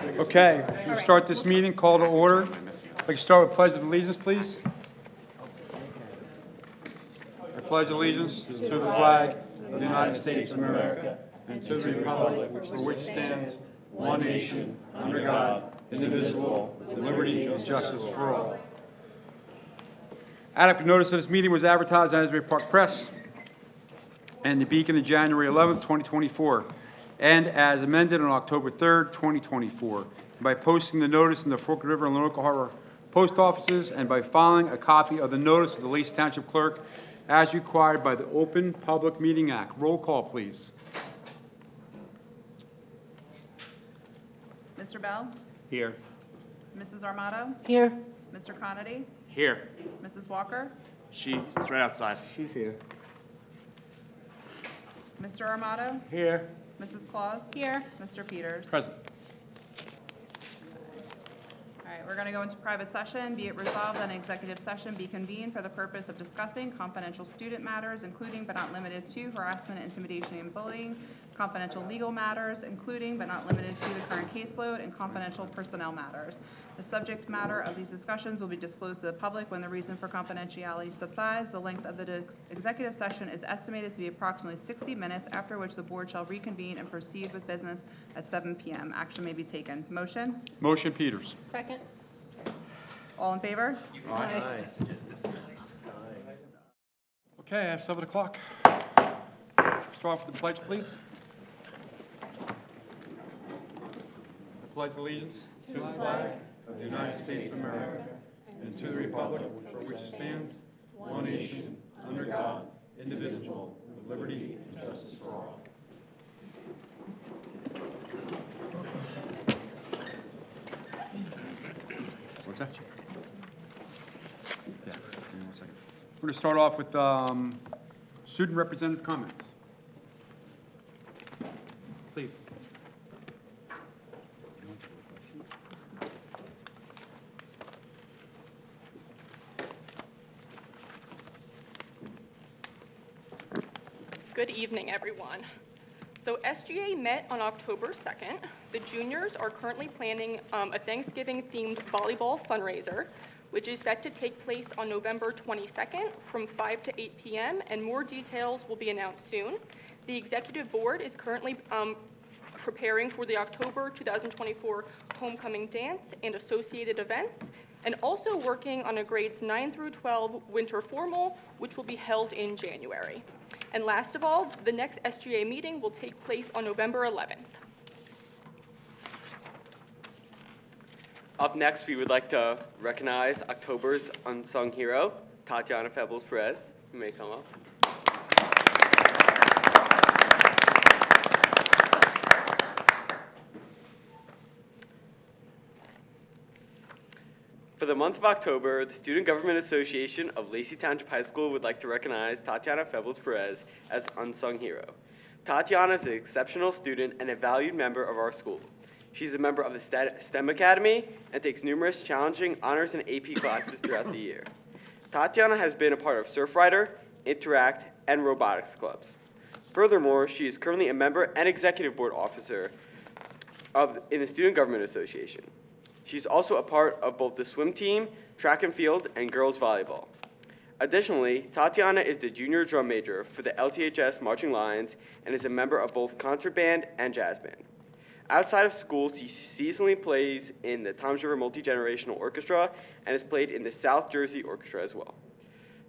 Okay, we'll start this meeting, call to order. I'd like to start with Pledge of Allegiance, please. I pledge allegiance to the flag of the United States of America and to the republic for which stands one nation, under God, indivisible, with liberty and justice for all. Adequate notice of this meeting was advertised in Asbury Park Press and the Beacon on January 11th, 2024, and as amended on October 3rd, 2024, by posting the notice in the Forked River and Linoco Harbor post offices, and by filing a copy of the notice with the Lacey Township Clerk as required by the Open Public Meeting Act. Roll call, please. Mr. Bell? Here. Mrs. Armato? Here. Mr. Conity? Here. Mrs. Walker? She's right outside. She's here. Mr. Armato? Here. Mrs. Claus? Here. Mr. Peters? Present. All right, we're going to go into private session. Be it resolved that an executive session be convened for the purpose of discussing confidential student matters, including but not limited to harassment, intimidation, and bullying, confidential legal matters, including but not limited to the current caseload, and confidential personnel matters. The subject matter of these discussions will be disclosed to the public when the reason for confidentiality subsides. The length of the executive session is estimated to be approximately 60 minutes, after which the board shall reconvene and proceed with business at 7 p.m. Action may be taken. Motion? Motion, Peters. Second. All in favor? Aye. Okay, I have 7 o'clock. Start off with the pledge, please. I pledge allegiance to the flag of the United States of America and to the republic for which it stands, one nation, under God, indivisible, with liberty and justice for all. What's that? Yeah, give me 1 second. We're going to start off with student representative comments. Please. Good evening, everyone. So SGA met on October 2nd. The juniors are currently planning a Thanksgiving-themed volleyball fundraiser, which is set to take place on November 22nd from 5 to 8 p.m., and more details will be announced soon. The executive board is currently preparing for the October 2024 homecoming dance and associated events, and also working on a grades 9 through 12 winter formal, which will be held in January. And last of all, the next SGA meeting will take place on November 11th. Up next, we would like to recognize October's unsung hero, Tatiana Febles-Perez. You may come up. For the month of October, the Student Government Association of Lacey Township High School would like to recognize Tatiana Febles-Perez as unsung hero. Tatiana is an exceptional student and a valued member of our school. She's a member of the STEM Academy and takes numerous challenging honors and AP classes throughout the year. Tatiana has been a part of Surfrider, Interact, and robotics clubs. Furthermore, she is currently a member and executive board officer in the Student Government Association. She's also a part of both the swim team, track and field, and girls volleyball. Additionally, Tatiana is the junior drum major for the LTHS Marching Lions and is a member of both concert band and jazz band. Outside of school, she seasonally plays in the Toms River Multi-Generational Orchestra and has played in the South Jersey Orchestra as well.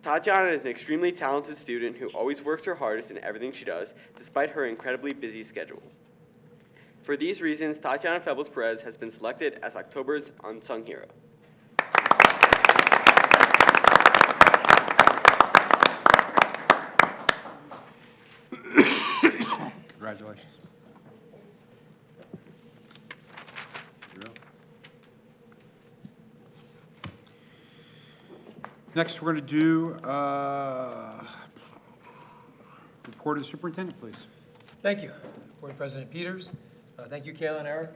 Tatiana is an extremely talented student who always works her hardest in everything she does, despite her incredibly busy schedule. For these reasons, Tatiana Febles-Perez has been selected as October's unsung hero. Congratulations. Next, we're going to do report of the superintendent, please. Thank you, Board President Peters. Thank you, Kayla and Eric.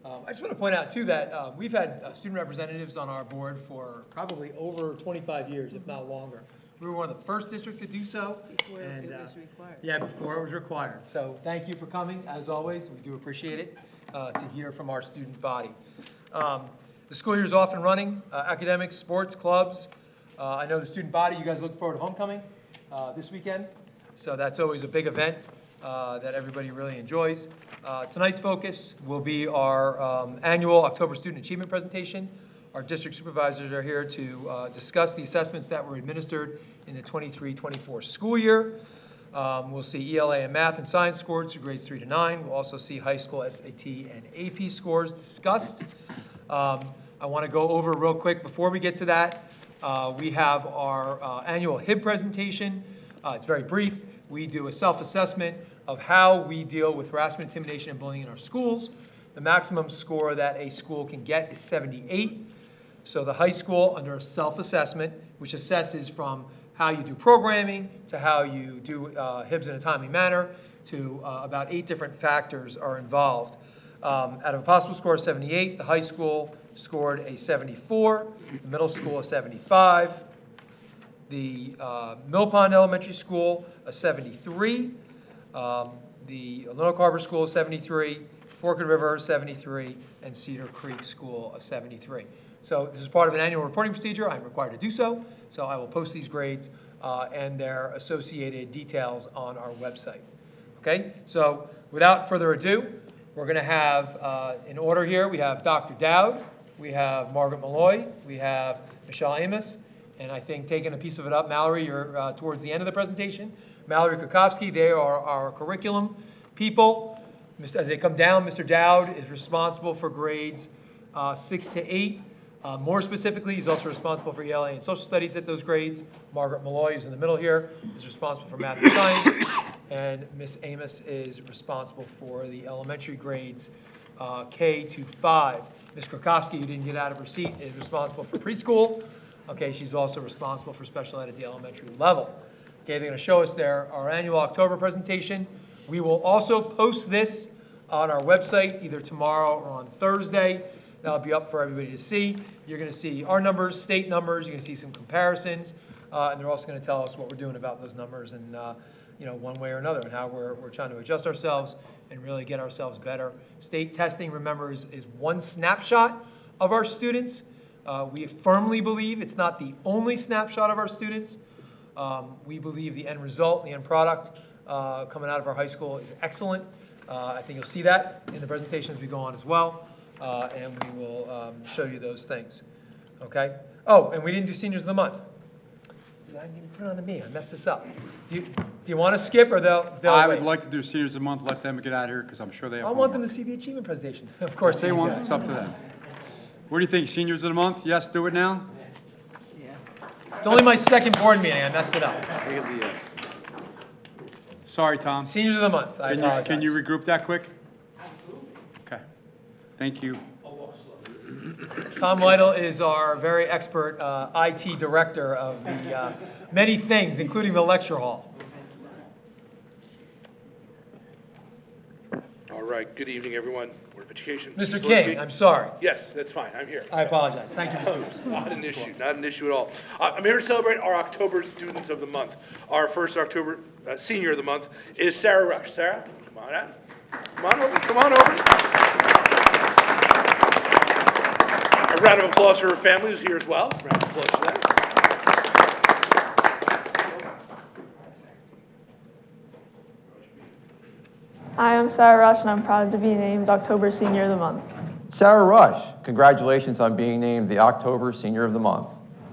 I just want to point out, too, that we've had student representatives on our board for probably over 25 years, if not longer. We were one of the first districts to do so. Before and, it was required. Yeah, before it was required. So thank you for coming, as always. We do appreciate it to hear from our student body. The school year is off and running, academics, sports, clubs. I know the student body, you guys look forward to homecoming this weekend. So that's always a big event that everybody really enjoys. Tonight's focus will be our annual October Student Achievement Presentation. Our district supervisors are here to discuss the assessments that were administered in the 23-24 school year. We'll see ELA and math and science scores through grades 3 to 9. We'll also see high school SAT and AP scores discussed. I want to go over real quick before we get to that. We have our annual HIB presentation. It's very brief. We do a self-assessment of how we deal with harassment, intimidation, and bullying in our schools. The maximum score that a school can get is 78. So the high school, under a self-assessment, which assesses from how you do programming to how you do HIBs in a timely manner to about 8 different factors are involved. Out of a possible score of 78, the high school scored a 74, the middle school a 75, the Mill Pond Elementary School a 73, the Lonoke Harbor School a 73, Forked River 73, and Cedar Creek School a 73. So this is part of an annual reporting procedure. I'm required to do so. So I will post these grades and their associated details on our website. Okay, so without further ado, we're going to have, in order here, we have Dr. Dowd, we have Margaret Malloy, we have Michelle Amos, and I think taking a piece of it up, Mallory, you're towards the end of the presentation. Mallory Kukowski, they are our curriculum people. As they come down, Mr. Dowd is responsible for grades 6 to 8. More specifically, he's also responsible for ELA and social studies at those grades. Margaret Malloy, who's in the middle here, is responsible for math and science. And Miss Amos is responsible for the elementary grades K to 5. Ms. Krakowski, who didn't get out of her seat, is responsible for preschool. Okay, she's also responsible for special ed at the elementary level. Okay, they're going to show us our annual October presentation. We will also post this on our website either tomorrow or on Thursday. That'll be up for everybody to see. You're going to see our numbers, state numbers. You're going to see some comparisons, and they're also going to tell us what we're doing about those numbers, and one way or another, and how we're trying to adjust ourselves and really get ourselves better. State testing, remember, is one snapshot of our students. We firmly believe it's not the only snapshot of our students. We believe the end result, the end product coming out of our high school is excellent. I think you'll see that in the presentation as we go on as well. And we will show you those things, okay? Oh, and we didn't do Seniors of the Month. I didn't even put it on to me. I messed this up. Do you want to skip, or they'll I would wait? like to do Seniors of the Month, let them get out of here, because I'm sure they have I want them homework. to see the achievement presentation. Of course If they want, it's up to them. What do you think, Seniors of the Month? Yes, do it now? It's only my second board meeting. I messed it up. I think it's a yes. Sorry, Tom. Seniors of the Month. I apologize. Can you regroup that quick? Okay. Thank you. Tom Lytle is our very expert IT director of the many things, including the lecture hall. All right, good evening, everyone. Board of Education. Mr. Zalinski. King, I'm sorry. Yes, that's fine, I'm here. I apologize. Thank you, Mr. Peters. Not an issue at all. I'm here to celebrate our October Students of the Month. Our first October Senior of the Month is Sarah Rush. Sarah, come on out. Come on over, come on over. A round of applause for her family who's here as well. Round of applause for them. Hi, I'm Sarah Rush, and I'm proud to be named October Senior of the Month. Sarah Rush, congratulations on being named the October Senior of the Month.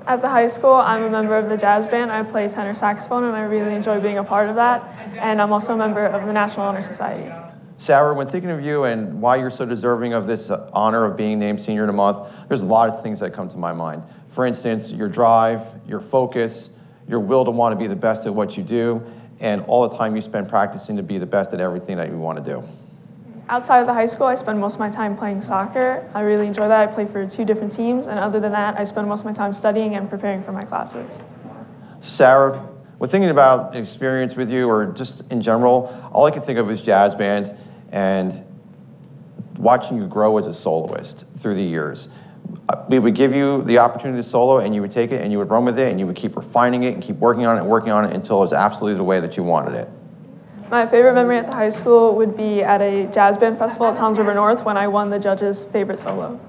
At the high school, I'm a member of the jazz band. I play tenor saxophone, and I really enjoy being a part of that. And I'm also a member of the National Honor Society. Sarah, when thinking of you and why you're so deserving of this honor of being named Senior of the Month, there's a lot of things that come to my mind. For instance, your drive, your focus, your will to want to be the best at what you do, and all the time you spend practicing to be the best at everything that you want to do. Outside of the high school, I spend most of my time playing soccer. I really enjoy that. I play for 2 different teams, and other than that, I spend most of my time studying and preparing for my classes. Sarah, when thinking about experience with you, or just in general, all I can think of is jazz band and watching you grow as a soloist through the years. we would give you the opportunity to solo, and you would take it and you would run with it, and you would keep refining it and keep working on it until it was absolutely the way that you wanted it. My favorite memory at the high school would be at a jazz band festival at Toms River North when I won the judge's favorite solo.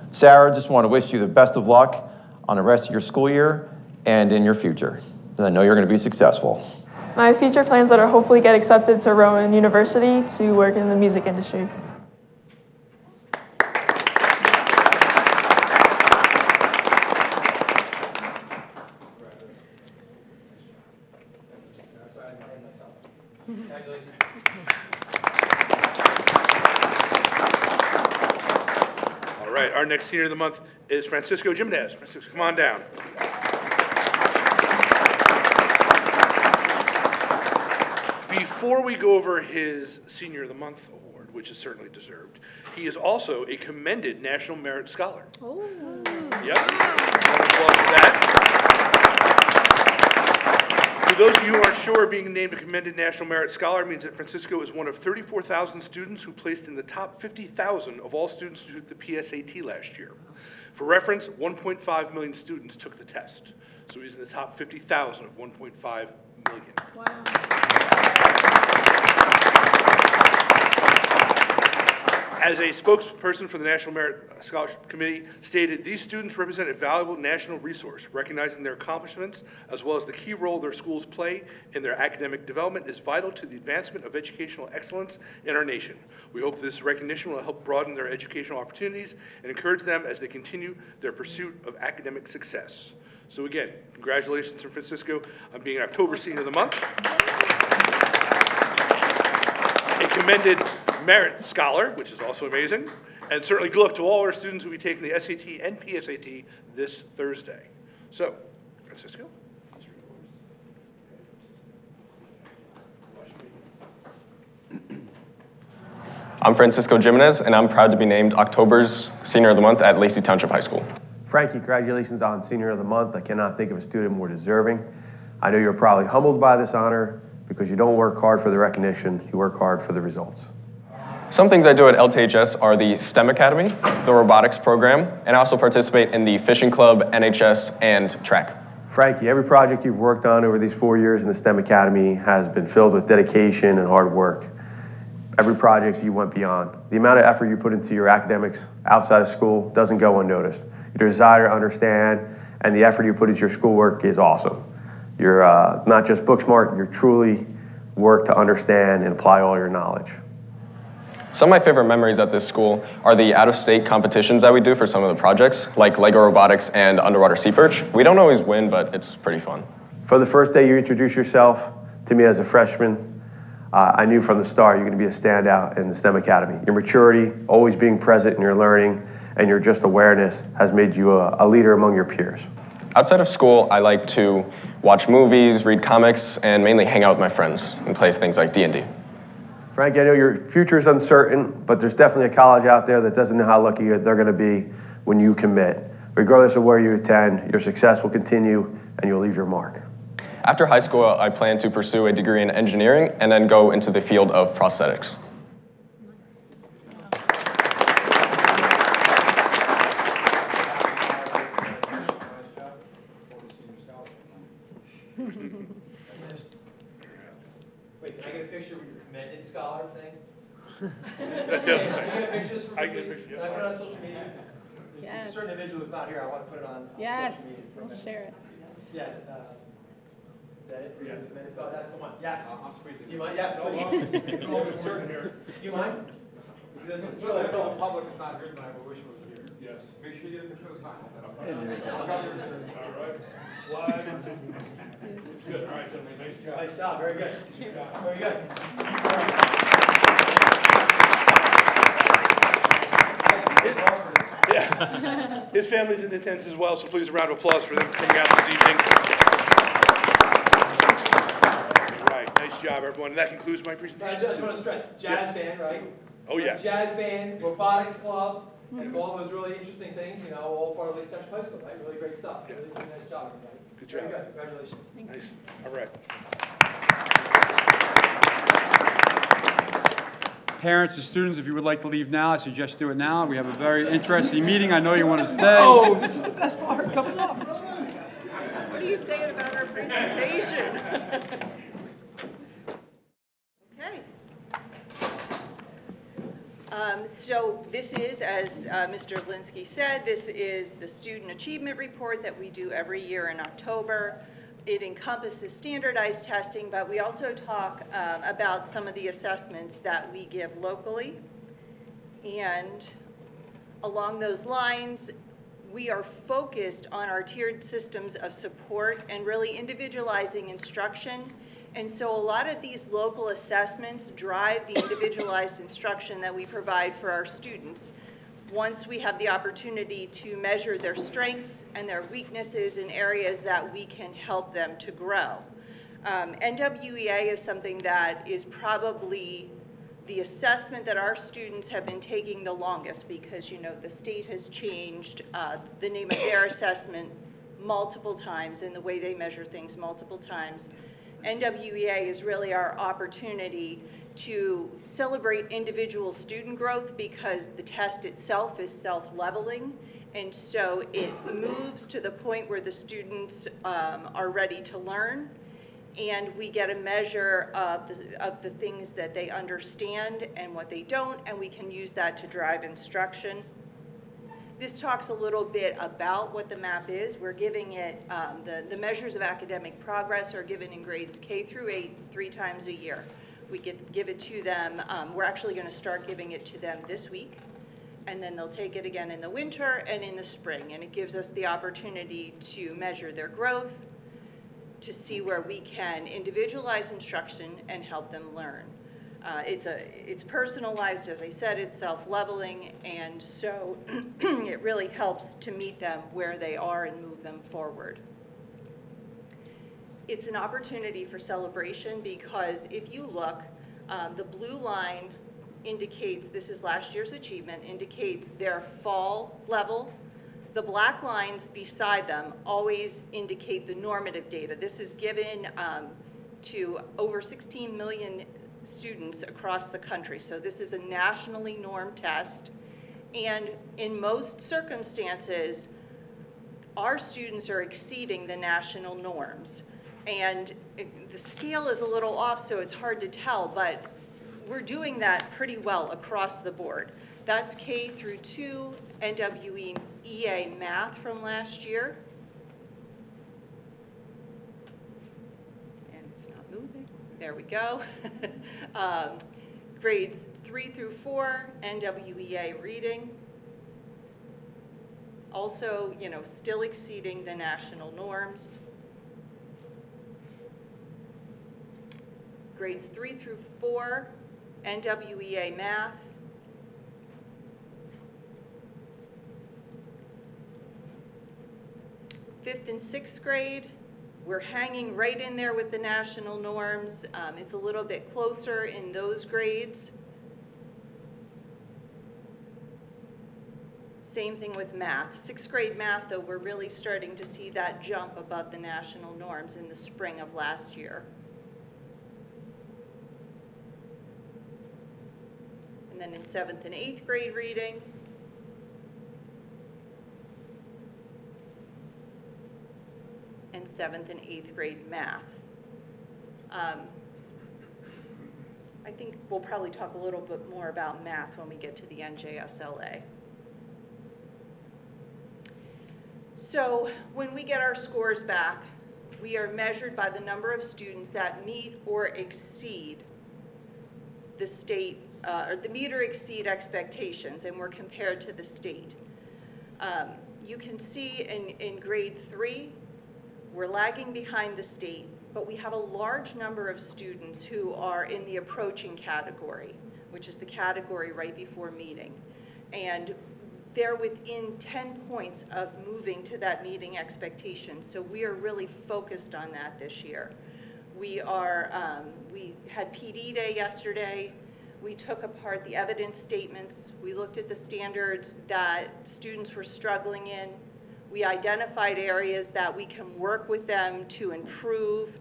Sarah, just want to wish you the best of luck on the rest of your school year and in your future. I know you're going to be successful. My future plans are to hopefully get accepted to Rowan University to work in the music industry. All right, our next senior of the month is Francisco Jimenez. Francisco, come on down. Before we go over his Senior of the Month award, which is certainly deserved, he is also a commended National Merit Scholar. Oh. Yep. Round of applause for that. For those of you who aren't sure, being named a commended National Merit Scholar means that Francisco is one of 34,000 students who placed in the top 50,000 of all students who took the PSAT last year. For reference, 1.5 million students took the test. So he's in the top 50,000 of 1.5 million. Wow. As a spokesperson for the National Merit Scholarship Committee stated, these students represent a valuable national resource. Recognizing their accomplishments, as well as the key role their schools play in their academic development, is vital to the advancement of educational excellence in our nation. We hope this recognition will help broaden their educational opportunities and encourage them as they continue their pursuit of academic success. So again, congratulations to Francisco on being an October Senior of the Month. A commended Merit Scholar, which is also amazing, and certainly good luck to all our students who will be taking the SAT and PSAT this Thursday. So, Francisco? I'm Francisco Jimenez, and I'm proud to be named October's Senior of the Month at Lacey Township High School. Frankie, congratulations on Senior of the Month. I cannot think of a student more deserving. I know you're probably humbled by this honor because you don't work hard for the recognition, you work hard for the results. Some things I do at LTHS are the STEM Academy, the robotics program, and I also participate in the fishing club, NHS, and track. Frankie, every project you've worked on over these 4 years in the STEM Academy has been filled with dedication and hard work. Every project you went beyond. The amount of effort you put into your academics outside of school doesn't go unnoticed. Your desire to understand and the effort you put into your schoolwork is awesome. You're not just book smart, you're truly work to understand and apply all your knowledge. Some of my favorite memories at this school are the out-of-state competitions that we do for some of the projects, like Lego Robotics and Underwater Sea Perch. We don't always win, but it's pretty fun. From the first day you introduced yourself to me as a freshman, I knew from the start you're going to be a standout in the STEM Academy. Your maturity, always being present in your learning, and your just awareness has made you a leader among your peers. Outside of school, I like to watch movies, read comics, and mainly hang out with my friends and play things like D&D. Frankie, I know your future is uncertain, but there's definitely a college out there that doesn't know how lucky they're going to be when you commit. Regardless of where you attend, your success will continue and you'll leave your mark. After high school, I plan to pursue a degree in engineering and then go into the field of prosthetics. Wait, can I get a picture with your commended scholar thing? That's the other thing. Can I get a picture of this? I can get a picture, Can I put it on social media? Yes. There's a certain individual who's not here, I want to put it on Yes, social media. for a we'll minute. share it. Yeah, is that it? Yeah. Commended scholar, that's the one, yes. I'm squeezing. Do you mind? Yes, please. Do you mind? Because it's really, The public is not here tonight, but wish it was here. Yes. Make sure you get a picture of the sign. All right. Flag. Good, all right, gentlemen, nice job. Nice job, very good. Very good. Yeah. His family's in attendance as well, so please a round of applause for them coming out this evening. All right, nice job, everyone. And that concludes my I presentation. just want to stress, jazz band, right? Oh, yes. Jazz band, robotics club, and all those really interesting things, you know, all part of Lacey Township High School, right? Really great stuff. Really nice job, everybody. Good job. Very good, congratulations. Nice, all right. Parents and students, if you would like to leave now, I suggest do it now. We have a very interesting meeting. I know you want to stay. Oh, this is the best part coming up. What are you saying about our presentation? Okay. So this is, as Mr. Zielinski said, this is the Student Achievement Report that we do every year in October. It encompasses standardized testing, but we also talk about some of the assessments that we give locally. And along those lines, we are focused on our tiered systems of support and really individualizing instruction. And so a lot of these local assessments drive the individualized instruction that we provide for our students. Once we have the opportunity to measure their strengths and their weaknesses in areas that we can help them to grow. NWEA is something that is probably the assessment that our students have been taking the longest, because the state has changed the name of their assessment multiple times and the way they measure things multiple times. NWEA is really our opportunity to celebrate individual student growth, because the test itself is self-leveling, and so it moves to the point where the students are ready to learn, and we get a measure of the things that they understand and what they don't, and we can use that to drive instruction. This talks a little bit about what the MAP is. We're giving it, the measures of academic progress are given in grades K through 8 3 times a year. We give it to them. We're actually going to start giving it to them this week, and then they'll take it again in the winter and in the spring, and it gives us the opportunity to measure their growth, to see where we can individualize instruction and help them learn. It's personalized, as I said, it's self-leveling, and so it really helps to meet them where they are and move them forward. It's an opportunity for celebration, because if you look, the blue line indicates, this is last year's achievement, indicates their fall level. The black lines beside them always indicate the normative data. This is given to over 16 million students across the country. So this is a nationally normed test. And in most circumstances, our students are exceeding the national norms. And the scale is a little off, so it's hard to tell, but we're doing that pretty well across the board. That's K through 2 NWEA math from last year. And it's not moving. There we go. Grades 3 through 4 NWEA reading. Also, still exceeding the national norms. Grades 3 through 4 NWEA math. Fifth and sixth grade, we're hanging right in there with the national norms. It's a little bit closer in those grades. Same thing with math. Sixth grade math, though, we're really starting to see that jump above the national norms in the spring of last year. And then in 7th and 8th grade reading, and 7th and 8th grade math. I think we'll probably talk a little bit more about math when we get to the NJSLA. So when we get our scores back, we are measured by the number of students that meet or exceed the state, or meet or exceed expectations, and we're compared to the state. You can see in grade 3, we're lagging behind the state, but we have a large number of students who are in the approaching category, which is the category right before meeting. And they're within 10 points of moving to that meeting expectation. So we are really focused on that this year. We had PD Day yesterday. We took apart the evidence statements. We looked at the standards that students were struggling in. We identified areas that we can work with them to improve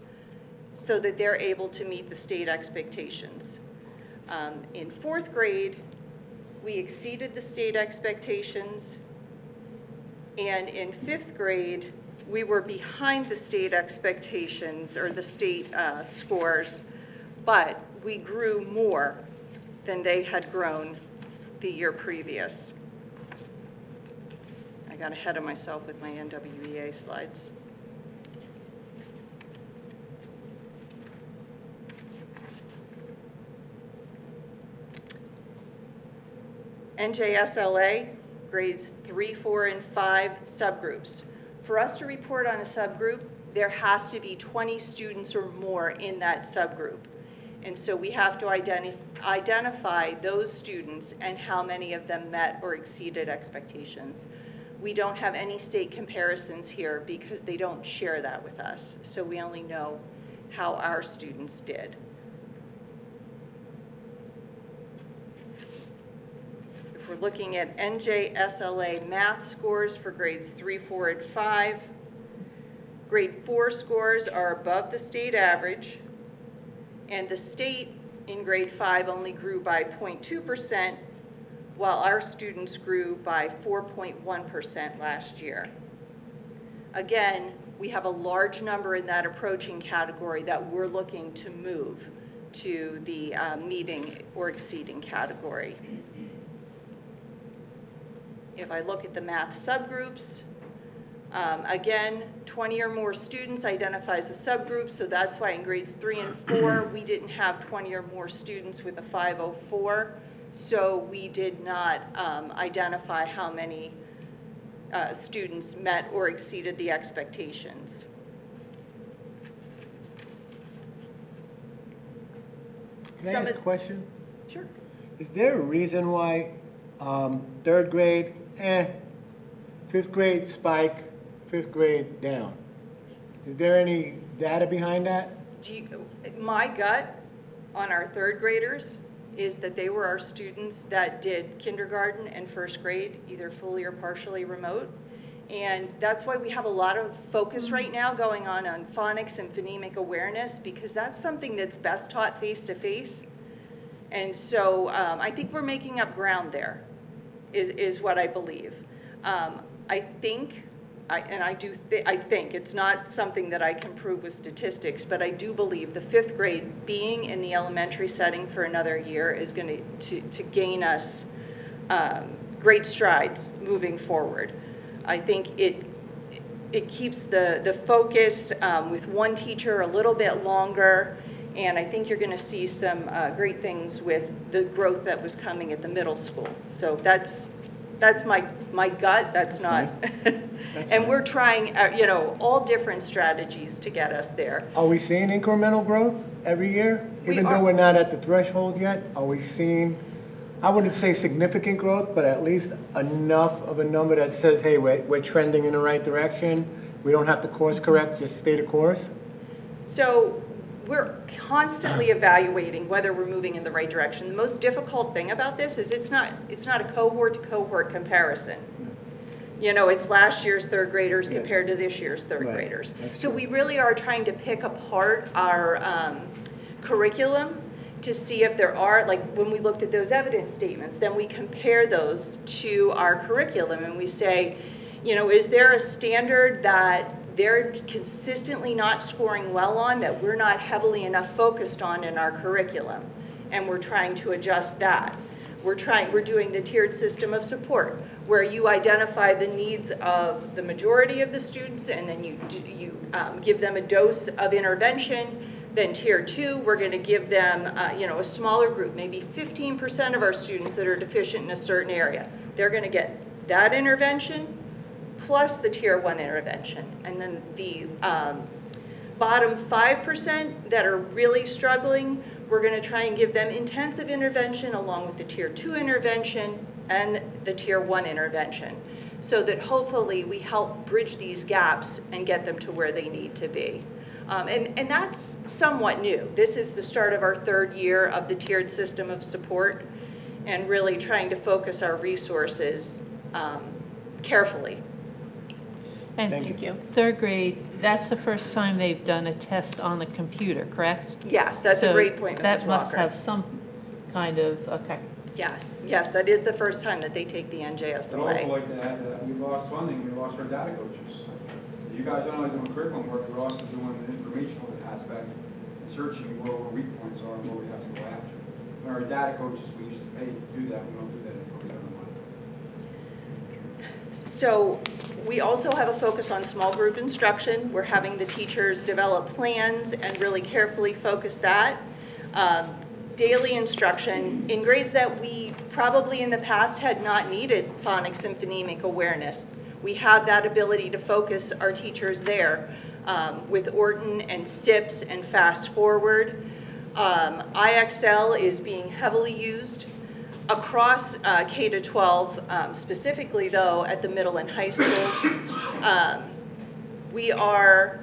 so that they're able to meet the state expectations. In fourth grade, we exceeded the state expectations. And in fifth grade, we were behind the state expectations or the state scores, but we grew more than they had grown the year previous. I got ahead of myself with my NWEA slides. NJSLA, grades 3, 4, and 5 subgroups. For us to report on a subgroup, there has to be 20 students or more in that subgroup. And so we have to identify those students and how many of them met or exceeded expectations. We don't have any state comparisons here because they don't share that with us. So we only know how our students did. If we're looking at NJSLA math scores for grades 3, 4, and 5, grade 4 scores are above the state average, and the state in grade 5 only grew by 0.2%, while our students grew by 4.1% last year. Again, we have a large number in that approaching category that we're looking to move to the meeting or exceeding category. If I look at the math subgroups, again, 20 or more students identifies a subgroup, so that's why in grades 3 and 4, we didn't have 20 or more students with a 504, so we did not identify how many students met or exceeded the expectations. Can I ask a question? Sure. Is there a reason why third grade, fifth grade spike, fifth grade down? Is there any data behind that? My gut on our third graders is that they were our students that did kindergarten and first grade, either fully or partially remote. And that's why we have a lot of focus right now going on phonics and phonemic awareness, because that's something that's best taught face-to-face. And so I think we're making up ground there, is what I believe. I think, I think, it's not something that I can prove with statistics, but I do believe the fifth grade being in the elementary setting for another year is going to gain us great strides moving forward. I think it keeps the focus with one teacher a little bit longer, and I think you're going to see some great things with the growth that was coming at the middle school. So that's my gut. That's not, and we're trying, all different strategies to get us there. Are we seeing incremental growth every year? Even though we're not at the threshold yet, are we seeing, I wouldn't say significant growth, but at least enough of a number that says, hey, we're trending in the right direction. We don't have to course correct, just stay the course? So we're constantly evaluating whether we're moving in the right direction. The most difficult thing about this is it's not a cohort-to-cohort comparison. It's last year's third graders compared to this year's third graders. So we really are trying to pick apart our curriculum to see if there are, like when we looked at those evidence statements, then we compare those to our curriculum and we say, is there a standard that they're consistently not scoring well on, that we're not heavily enough focused on in our curriculum? And we're trying to adjust that. We're doing the tiered system of support, where you identify the needs of the majority of the students, and then you give them a dose of intervention. Then tier 2, we're going to give them a smaller group, maybe 15% of our students that are deficient in a certain area. They're going to get that intervention plus the tier 1 intervention. And then the bottom 5% that are really struggling, we're going to try and give them intensive intervention along with the tier 2 intervention and the tier 1 intervention, so that hopefully we help bridge these gaps and get them to where they need to be. And that's somewhat new. This is the start of our third year of the tiered system of support, and really trying to focus our resources carefully. And thank you. Third grade, that's the first time they've done a test on the computer, correct? Yes, that's a great point, Mrs. That must Walker. have some kind of, okay. Yes, that is the first time that they take the I'd also NJSLA. like to add that we lost funding, we lost our data coaches. You guys are not only doing curriculum work, you're also doing the informational aspect, and searching where our weak points are and where we have to go after. And our data coaches, we used to pay to do that, we don't do that anymore, we have no money. So we also have a focus on small group instruction. We're having the teachers develop plans and really carefully focus that. Daily instruction in grades that we probably in the past had not needed phonics and phonemic awareness. We have that ability to focus our teachers there with Orton and SIPS and Fast Forward. IXL is being heavily used across K to 12, specifically though at the middle and high school. We are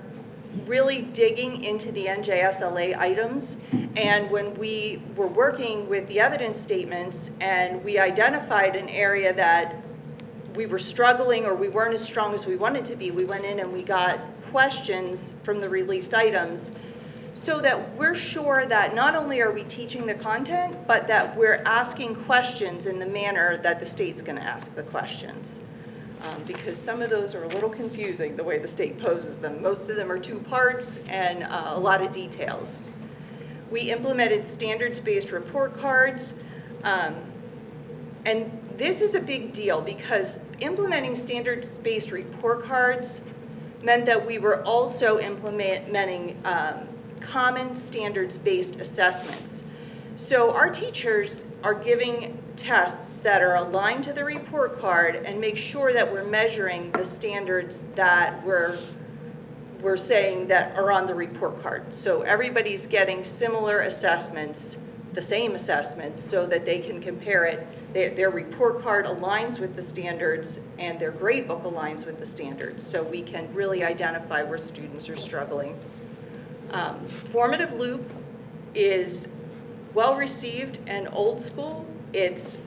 really digging into the NJSLA items, and when we were working with the evidence statements and we identified an area that we were struggling or we weren't as strong as we wanted to be, we went in and we got questions from the released items so that we're sure that not only are we teaching the content, but that we're asking questions in the manner that the state's going to ask the questions. Because some of those are a little confusing the way the state poses them. Most of them are two parts and a lot of details. We implemented standards-based report cards. And this is a big deal because implementing standards-based report cards meant that we were also implementing common standards-based assessments. So our teachers are giving tests that are aligned to the report card and make sure that we're measuring the standards that we're saying that are on the report card. So everybody's getting similar assessments, the same assessments, so that they can compare it. Their report card aligns with the standards and their grade book aligns with the standards, so we can really identify where students are struggling. Formative Loop is well received and old school. It's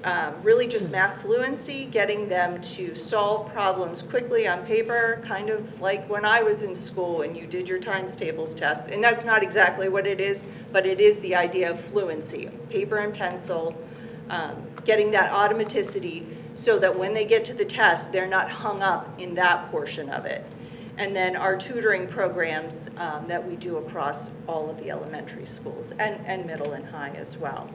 really just math fluency, getting them to solve problems quickly on paper, kind of like when I was in school and you did your times tables test. And that's not exactly what it is, but it is the idea of fluency, paper and pencil, getting that automaticity so that when they get to the test, they're not hung up in that portion of it. And then our tutoring programs that we do across all of the elementary schools and middle and high as well.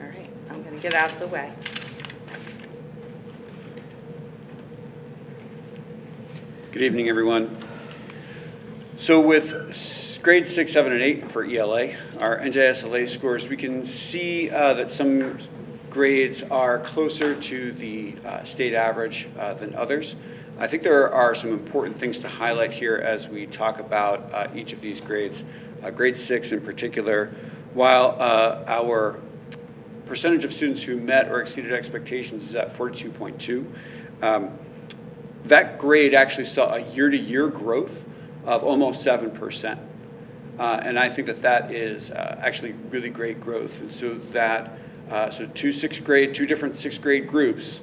All right, I'm going to get out of the way. Good evening, everyone. So with grades 6, 7, and 8 for ELA, our NJSLA scores, we can see that some grades are closer to the state average than others. I think there are some important things to highlight here as we talk about each of these grades. Grade 6 in particular, while our percentage of students who met or exceeded expectations is at 42.2, that grade actually saw a year-to-year growth of almost 7%. And I think that that is actually really great growth. And so that, two different sixth grade groups,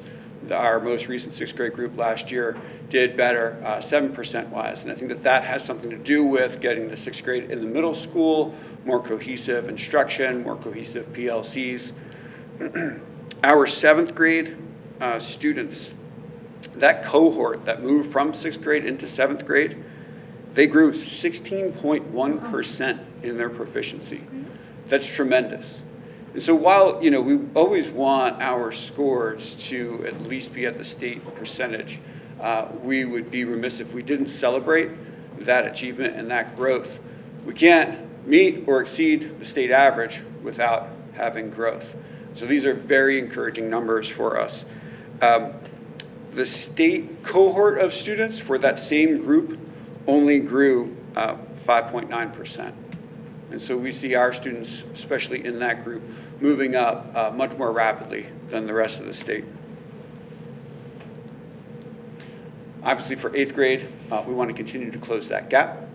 our most recent sixth grade group last year did better 7% wise. And I think that that has something to do with getting the sixth grade in the middle school, more cohesive instruction, more cohesive PLCs. Our seventh grade students, that cohort that moved from sixth grade into seventh grade, they grew 16.1% in their proficiency. That's tremendous. And so while, we always want our scores to at least be at the state percentage, we would be remiss if we didn't celebrate that achievement and that growth. We can't meet or exceed the state average without having growth. So these are very encouraging numbers for us. The state cohort of students for that same group only grew 5.9%. And so we see our students, especially in that group, moving up much more rapidly than the rest of the state. Obviously for 8th grade, we want to continue to close that gap.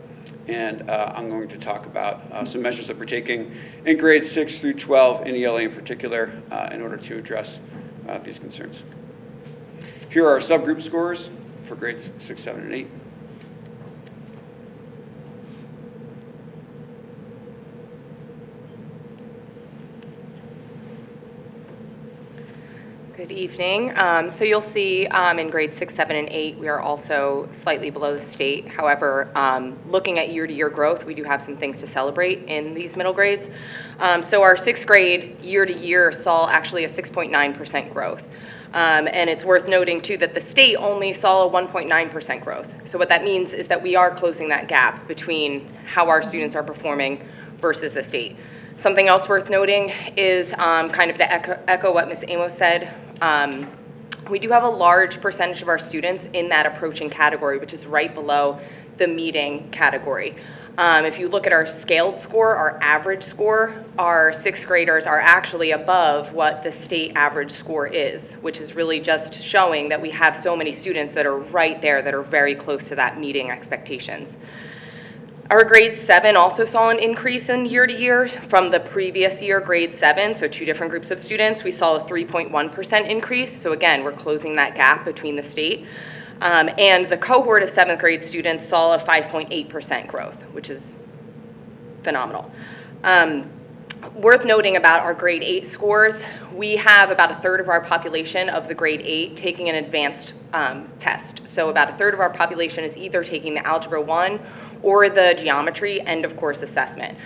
And I'm going to talk about some measures that we're taking in grades 6 through 12, in ELA in particular, in order to address these concerns. Here are our subgroup scores for grades 6, 7, and 8. Good evening. So you'll see in grades 6, 7, and 8, we are also slightly below the state. However, looking at year-to-year growth, we do have some things to celebrate in these middle grades. So our 6th grade year-to-year saw actually a 6.9% growth. And it's worth noting, too, that the state only saw a 1.9% growth. So what that means is that we are closing that gap between how our students are performing versus the state. Something else worth noting is kind of to echo what Ms. Amos said. We do have a large percentage of our students in that approaching category, which is right below the meeting category. If you look at our scaled score, our average score, our 6th graders are actually above what the state average score is, which is really just showing that we have so many students that are right there that are very close to that meeting expectations. Our grade 7 also saw an increase in year-to-year from the previous year, grade 7, so 2 different groups of students. We saw a 3.1% increase, so again, we're closing that gap between the state. And the cohort of 7th grade students saw a 5.8% growth, which is phenomenal. Worth noting about our grade 8 scores, we have about a third of our population of the grade 8 taking an advanced test. So about a third of our population is either taking the Algebra 1 or the geometry and of course assessment.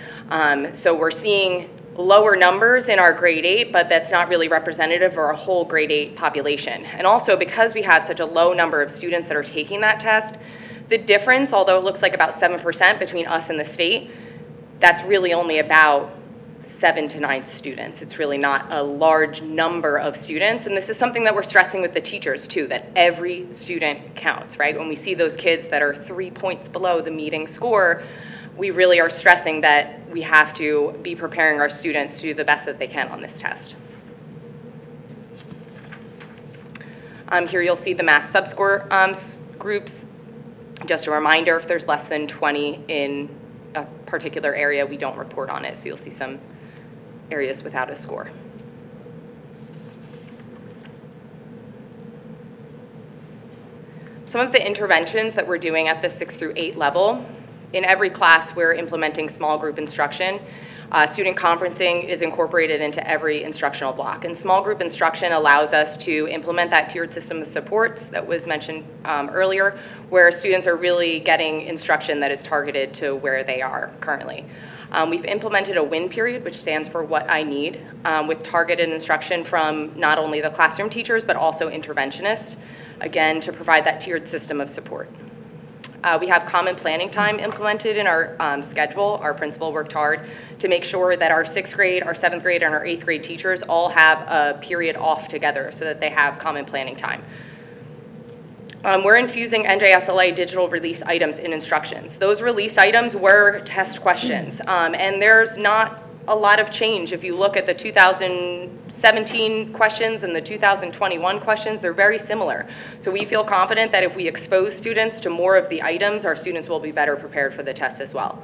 So we're seeing lower numbers in our grade 8, but that's not really representative of our whole grade 8 population. And also because we have such a low number of students that are taking that test, the difference, although it looks like about 7% between us and the state, that's really only about 7 to 9 students. It's really not a large number of students, and this is something that we're stressing with the teachers too, that every student counts, right? When we see those kids that are 3 points below the meeting score, we really are stressing that we have to be preparing our students to do the best that they can on this test. Here you'll see the math subscore groups. Just a reminder, if there's less than 20 in a particular area, we don't report on it, so you'll see some areas without a score. Some of the interventions that we're doing at the 6 through 8 level, in every class we're implementing small group instruction. Student conferencing is incorporated into every instructional block, and small group instruction allows us to implement that tiered system of supports that was mentioned earlier, where students are really getting instruction that is targeted to where they are currently. We've implemented a WIN period, which stands for What I Need, with targeted instruction from not only the classroom teachers, but also interventionists, again, to provide that tiered system of support. We have common planning time implemented in our schedule. Our principal worked hard to make sure that our 6th grade, our 7th grade, and our 8th grade teachers all have a period off together so that they have common planning time. We're infusing NJSLA digital release items in instructions. Those release items were test questions, and there's not a lot of change. If you look at the 2017 questions and the 2021 questions, they're very similar. So we feel confident that if we expose students to more of the items, our students will be better prepared for the test as well.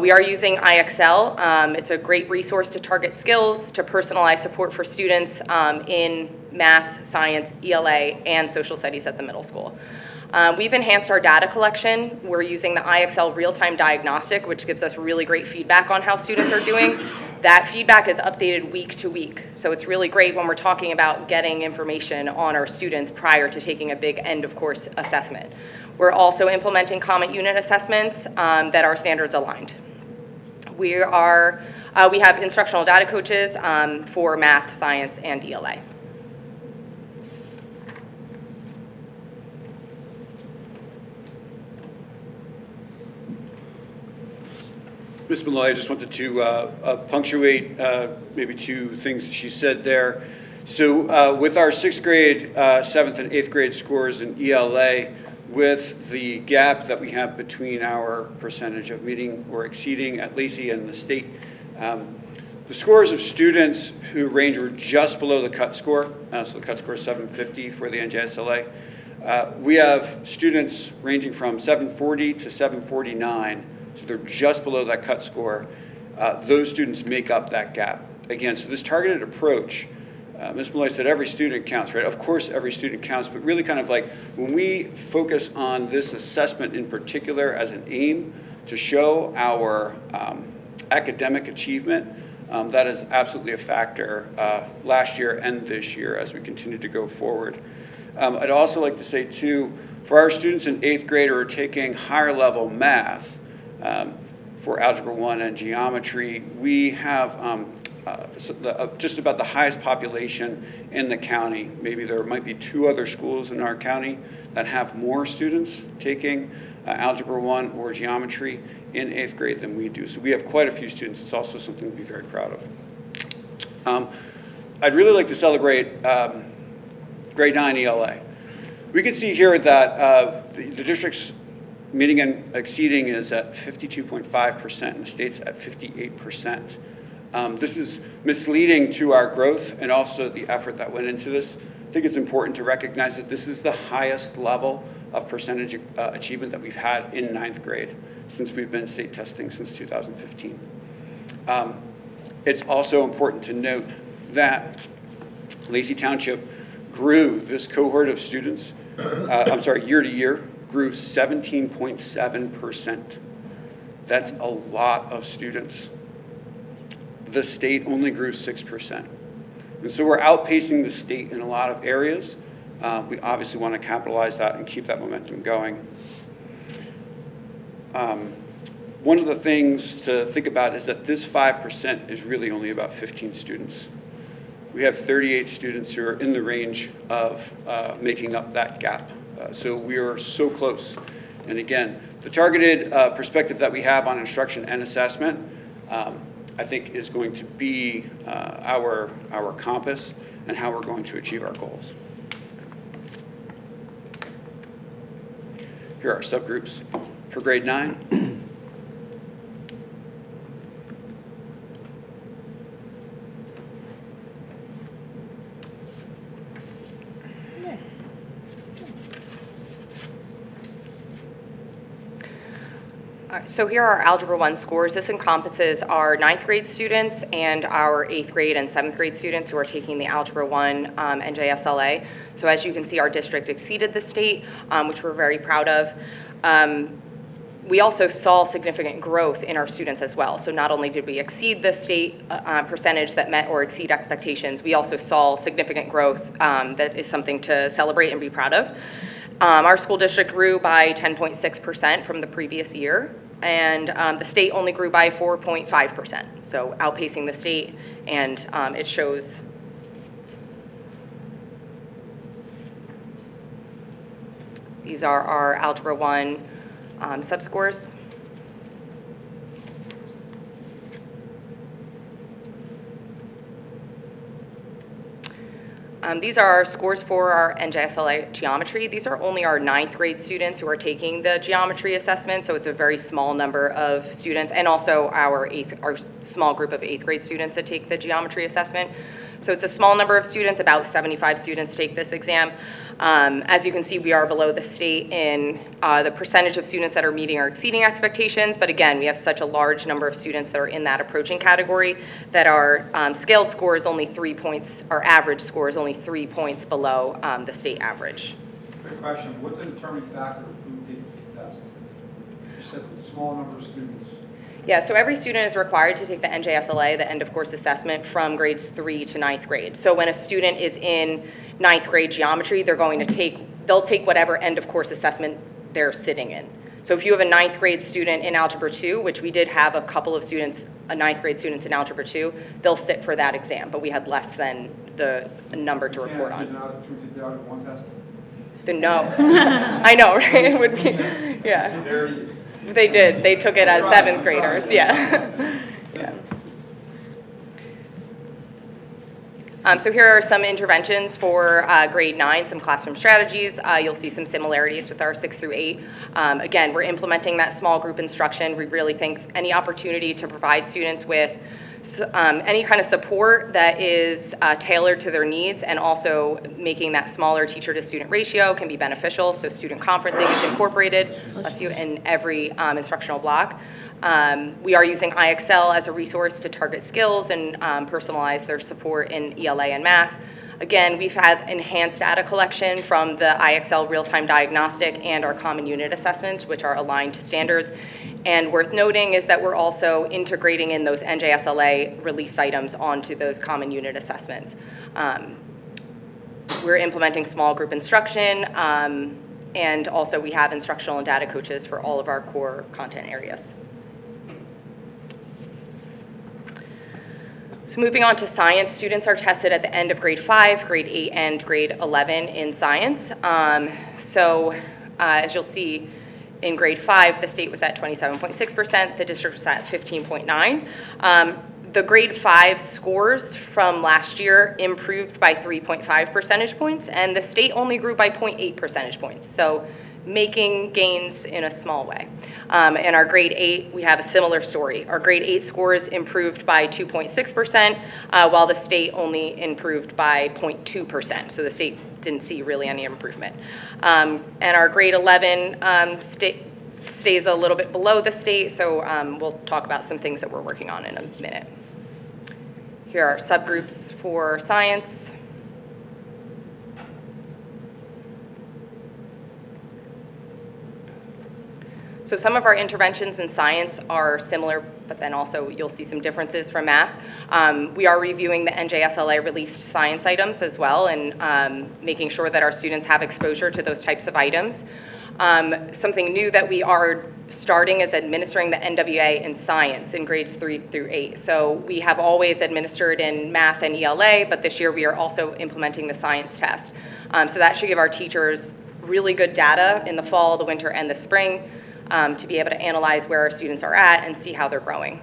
We are using IXL. It's a great resource to target skills, to personalize support for students in math, science, ELA, and social studies at the middle school. We've enhanced our data collection. We're using the IXL real-time diagnostic, which gives us really great feedback on how students are doing. That feedback is updated week to week. So it's really great when we're talking about getting information on our students prior to taking a big end of course assessment. We're also implementing common unit assessments that are standards aligned. We have instructional data coaches for math, science, and ELA. Ms. Malloy, I just wanted to punctuate maybe 2 things that she said there. So with our 6th grade, 7th and 8th grade scores in ELA, with the gap that we have between our percentage of meeting or exceeding at Lacey and the state, the scores of students who range were just below the cut score, so the cut score is 750 for the NJSLA. We have students ranging from 740 to 749, so they're just below that cut score. Those students make up that gap. Again, so this targeted approach, Ms. Malloy said every student counts, right? Of course every student counts, but really kind of like when we focus on this assessment in particular as an aim to show our academic achievement, That is absolutely a factor last year and this year as we continue to go forward. I'd also like to say, too, for our students in 8th grade who are taking higher level math for Algebra 1 and geometry, we have just about the highest population in the county. Maybe there might be 2 other schools in our county that have more students taking Algebra 1 or geometry in 8th grade than we do. So we have quite a few students. It's also something to be very proud of. I'd really like to celebrate grade 9 ELA. We can see here that the district's meeting and exceeding is at 52.5% and the state's at 58%. This is misleading to our growth and also the effort that went into this. I think it's important to recognize that this is the highest level of percentage achievement that we've had in 9th grade since we've been state testing since 2015. It's also important to note that Lacey Township grew this cohort of students, year to year, grew 17.7%. That's a lot of students. The state only grew 6%. And so we're outpacing the state in a lot of areas. We obviously want to capitalize that and keep that momentum going. One of the things to think about is that this 5% is really only about 15 students. We have 38 students who are in the range of making up that gap. So we are so close. And again, the targeted perspective that we have on instruction and assessment, I think is going to be our compass and how we're going to achieve our goals. Here are our subgroups for grade 9. So here are our Algebra 1 scores. This encompasses our 9th grade students and our 8th grade and 7th grade students who are taking the Algebra 1 NJSLA. So as you can see, our district exceeded the state, which we're very proud of. We also saw significant growth in our students as well. So not only did we exceed the state percentage that met or exceed expectations, we also saw significant growth that is something to celebrate and be proud of. Our school district grew by 10.6% from the previous year, and the state only grew by 4.5%, so outpacing the state, and it shows. These are our Algebra 1 subscores. These are our scores for our NJSLA geometry. These are only our 9th grade students who are taking the geometry assessment, so it's a very small number of students, and also our small group of 8th grade students that take the geometry assessment. So it's a small number of students, about 75 students take this exam. As you can see, we are below the state in the percentage of students that are meeting or exceeding expectations, but again, we have such a large number of students that are in that approaching category that our scaled score is only 3 points, our average score is only 3 points below the state average. Quick question, what's the determining factor of who takes the test? You said the small number of students. Yeah, so every student is required to take the NJSLA, the end of course assessment, from grades 3 to 9th grade. So when a student is in 9th grade geometry, they'll take whatever end of course assessment they're sitting in. So if you have a 9th grade student in Algebra 2, which we did have a couple of students, 9th grade students in Algebra 2, they'll sit for that exam, but we had less than the number to report on. No, I know, right? It would be, yeah. They did. They took it as 7th graders. Yeah. Yeah. So here are some interventions for grade 9, some classroom strategies. You'll see some similarities with our 6 through 8. Again, we're implementing that small group instruction. We really think any opportunity to provide students with any kind of support that is tailored to their needs, and also making that smaller teacher to student ratio can be beneficial. So student conferencing is incorporated, in every instructional block. We are using IXL as a resource to target skills and personalize their support in ELA and math. Again, we've had enhanced data collection from the IXL real-time diagnostic and our common unit assessments, which are aligned to standards. And worth noting is that we're also integrating in those NJSLA release items onto those common unit assessments. We're implementing small group instruction, and also we have instructional and data coaches for all of our core content areas. So moving on to science, students are tested at the end of grade 5, grade 8, and grade 11 in science. As you'll see, in grade 5, the state was at 27.6%, the district was at 15.9%. The grade 5 scores from last year improved by 3.5 percentage points, and the state only grew by 0.8 percentage points. So making gains in a small way. In our grade 8, we have a similar story. Our grade 8 scores improved by 2.6%, while the state only improved by 0.2%. So the state didn't see really any improvement. And our grade 11 stays a little bit below the state, so we'll talk about some things that we're working on in a minute. Here are subgroups for science. So some of our interventions in science are similar, but then also you'll see some differences from math. We are reviewing the NJSLA released science items as well, and making sure that our students have exposure to those types of items. Something new that we are starting is administering the NWA in science in grades 3 through 8. So we have always administered in math and ELA, but this year we are also implementing the science test. So that should give our teachers really good data in the fall, the winter, and the spring, to be able to analyze where our students are at and see how they're growing.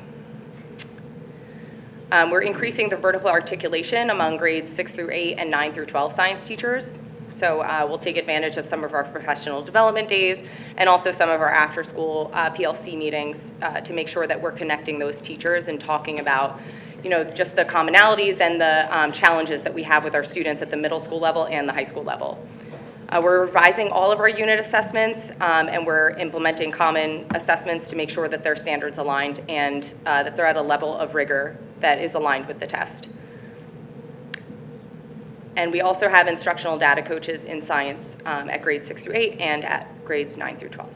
We're increasing the vertical articulation among grades 6 through 8 and 9 through 12 science teachers. So we'll take advantage of some of our professional development days and also some of our after-school PLC meetings to make sure that we're connecting those teachers and talking about, just the commonalities and the challenges that we have with our students at the middle school level and the high school level. We're revising all of our unit assessments, and we're implementing common assessments to make sure that they're standards aligned and that they're at a level of rigor that is aligned with the test. And we also have instructional data coaches in science at grades 6 through 8 and at grades 9 through 12.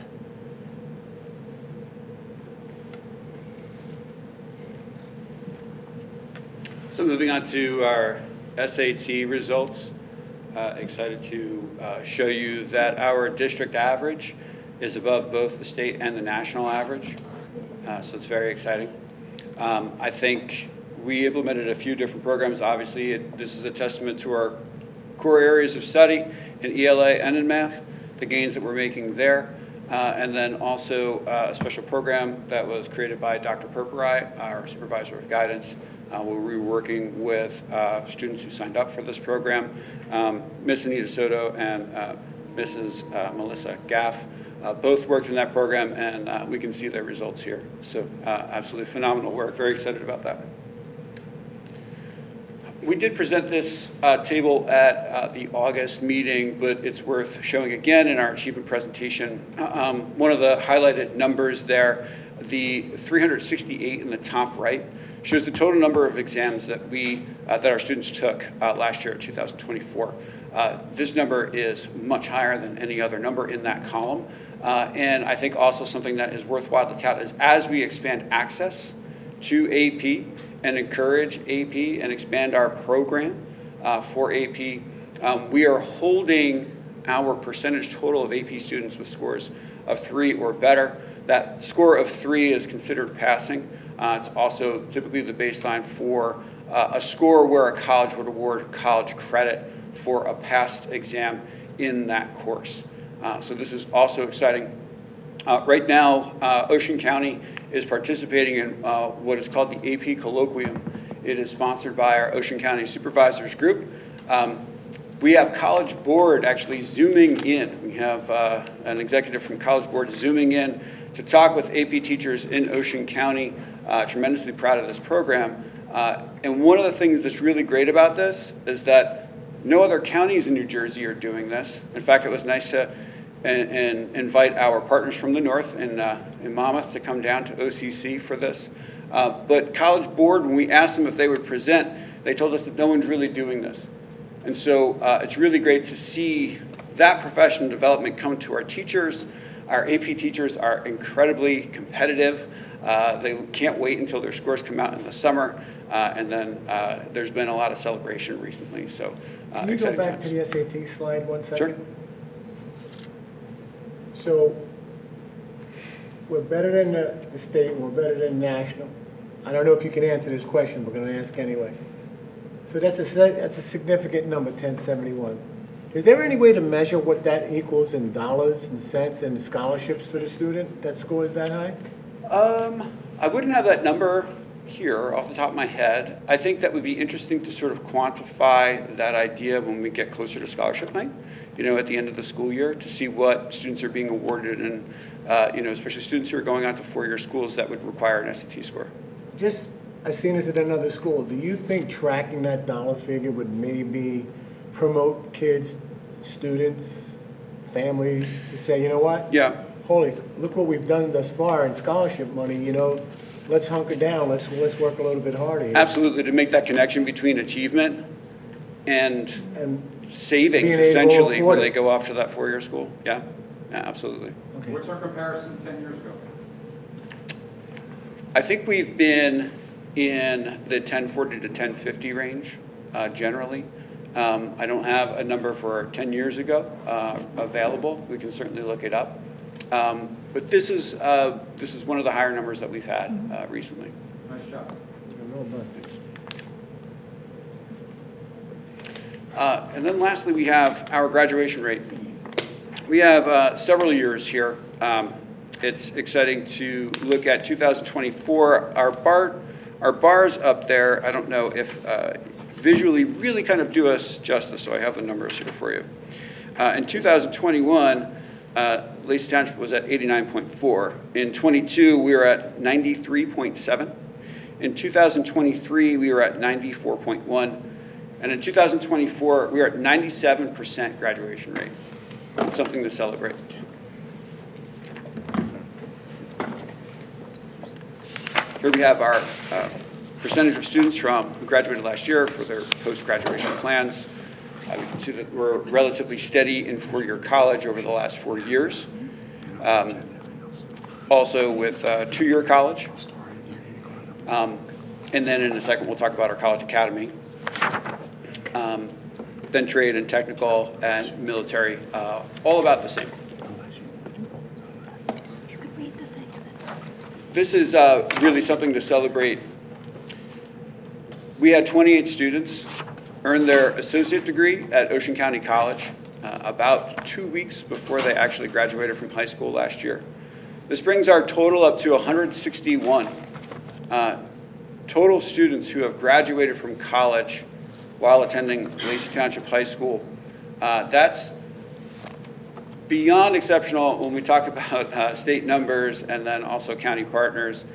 So moving on to our SAT results. Excited to show you that our district average is above both the state and the national average. So it's very exciting. I think we implemented a few different programs. Obviously, this is a testament to our core areas of study in ELA and in math, the gains that we're making there. And then also a special program that was created by Dr. Purpurai, our supervisor of guidance. We're working with students who signed up for this program. Miss Anita Soto and Mrs. Melissa Gaff both worked in that program, and we can see their results here. So absolutely phenomenal work. Very excited about that. We did present this table at the August meeting, but it's worth showing again in our achievement presentation. One of the highlighted numbers there, the 368 in the top right, shows the total number of exams that that our students took last year, 2024. This number is much higher than any other number in that column. And I think also something that is worthwhile to tout is as we expand access to AP and encourage AP and expand our program for AP, we are holding our percentage total of AP students with scores of 3 or better. That score of 3 is considered passing. It's also typically the baseline for a score where a college would award college credit for a passed exam in that course. So this is also exciting. Right now, Ocean County is participating in what is called the AP Colloquium. It is sponsored by our Ocean County Supervisors Group. We have College Board actually zooming in. We have an executive from College Board zooming in to talk with AP teachers in Ocean County. Tremendously proud of this program. And one of the things that's really great about this is that no other counties in New Jersey are doing this. In fact, it was nice to invite our partners from the north in Monmouth to come down to OCC for this. But College Board, when we asked them if they would present, they told us that no one's really doing this. And so it's really great to see that professional development come to our teachers, Our AP teachers are incredibly competitive. They can't wait until their scores come out in the summer. And then there's been a lot of celebration recently. So Can you go exciting back times. to the SAT slide 1 second? Sure. So we're better than the state, and we're better than national. I don't know if you can answer this question, but I'm going to ask anyway. So that's a significant number, 1071. Is there any way to measure what that equals in dollars and cents and scholarships for the student that scores that high? I wouldn't have that number here off the top of my head. I think that would be interesting to sort of quantify that idea when we get closer to scholarship night, you know, at the end of the school year, to see what students are being awarded, and you know, especially students who are going on to four-year schools that would require an SAT score. Just, I've seen this at another school. Do you think tracking that dollar figure would maybe promote kids, students, families to say, you know what? Yeah. Holy, look what we've done thus far in scholarship money, you know, let's hunker down, let's work a little bit harder here. Absolutely, to make that connection between achievement and savings, being able to essentially, afford when it. they go off to that four-year school. Yeah, yeah, absolutely. What's our comparison 10 years ago? I think we've been in the 1040 to 1050 range, generally. I don't have a number for 10 years ago available. We can certainly look it up. But this is one of the higher numbers that we've had recently. Nice job. And then lastly, we have our graduation rate. We have several years here. It's exciting to look at 2024. Our bars up there, I don't know if visually really kind of do us justice, so I have the numbers here for you. In 2021, Lacey Township was at 89.4. In 22, we were at 93.7. In 2023, we were at 94.1. And in 2024, we are at 97% graduation rate. It's something to celebrate. Here we have our percentage of students who graduated last year for their post-graduation plans. We can see that we're relatively steady in four-year college over the last 4 years. Also with two-year college. And then in a second, we'll talk about our college academy. Then trade and technical and military, all about the same. This is really something to celebrate. We had 28 students earn their associate degree at Ocean County College about 2 weeks before they actually graduated from high school last year. This brings our total up to 161 total students who have graduated from college while attending Lacey Township High School. That's beyond exceptional when we talk about state numbers and then also county partners.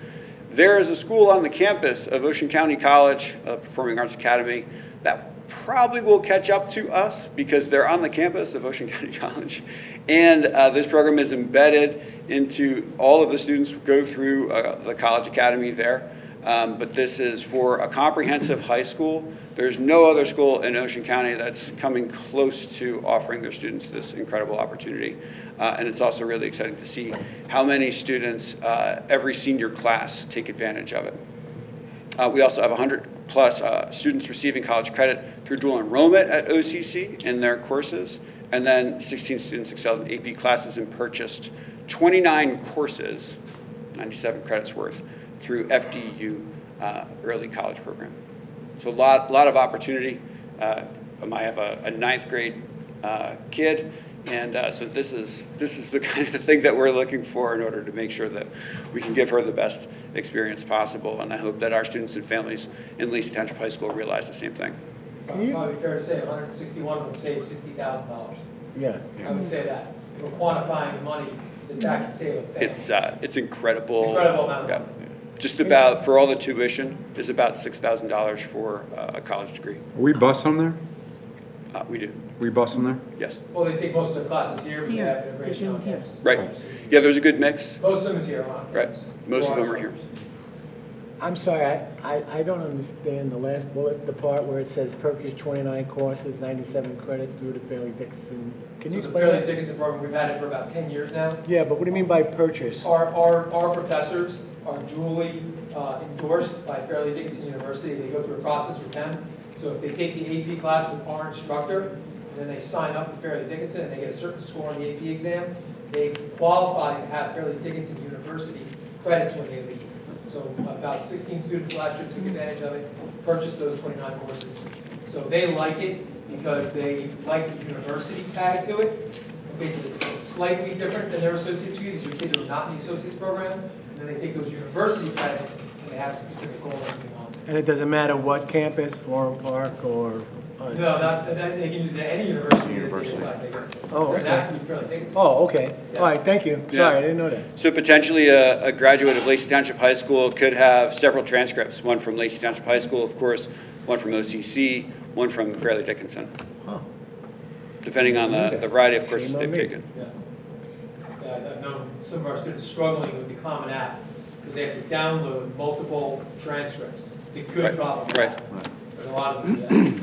There is a school on the campus of Ocean County College, Performing Arts Academy, that probably will catch up to us because they're on the campus of Ocean County College. And this program is embedded into all of the students who go through the college academy there. But this is for a comprehensive high school. There's no other school in Ocean County that's coming close to offering their students this incredible opportunity. And it's also really exciting to see how many students, every senior class, take advantage of it. We also have 100 plus students receiving college credit through dual enrollment at OCC in their courses. And then 16 students excelled in AP classes and purchased 29 courses, 97 credits worth, through FDU early college program. So a lot of opportunity. I have a ninth grade kid, and so this is the kind of thing that we're looking for in order to make sure that we can give her the best experience possible. And I hope that our students and families in Lacey Township High School realize the same thing. Probably fair to say 161 would save $60,000. Yeah. I would say that. We're quantifying the money that can save a family. It's incredible. It's incredible amount of Yeah. money. Just about, for all the tuition, is about $6,000 for a college degree. We bus them there? We do. We bus them there? Yes. Well, they take most of their classes here, but they have integration on campus. Right. Yeah, there's a good mix. Most of them is here, huh? Right. Most of them are here. I'm sorry, I don't understand the last bullet, the part where it says purchase 29 courses, 97 credits through the Fairleigh Dickinson. Can you So explain the Fairleigh that? Dickinson program, we've had it for about 10 years now. Yeah, but what do you mean by purchase? Our professors are duly endorsed by Fairleigh Dickinson University. They go through a process with them. So if they take the AP class with our instructor, and then they sign up with Fairleigh Dickinson, and they get a certain score on the AP exam, they qualify to have Fairleigh Dickinson University credits when they leave. So about 16 students last year took advantage of it, purchased those 29 courses. So they like it because they like the university tag to it. Okay, so it's slightly different than their associate's degree. These are kids who are not in the associate's program, and then they take those university credits and they have specific goals to be on. And it doesn't matter what campus, Florham Park, or... No, they can use it at any university that they decide they go to. Oh, Doesn't have to okay. be Fairleigh Dickinson. Oh, okay. All right, thank you. Yeah. Sorry, I didn't know that. So potentially a graduate of Lacey Township High School could have several transcripts, one from Lacey Township High School, of course, one from OCC, one from Fairleigh Dickinson, Huh. depending on the variety of courses Shame on they've me. taken. Yeah, I've known some of our students struggling with the Common App because they have to download multiple transcripts. It's a good Right, problem. right. There's a lot of them do that.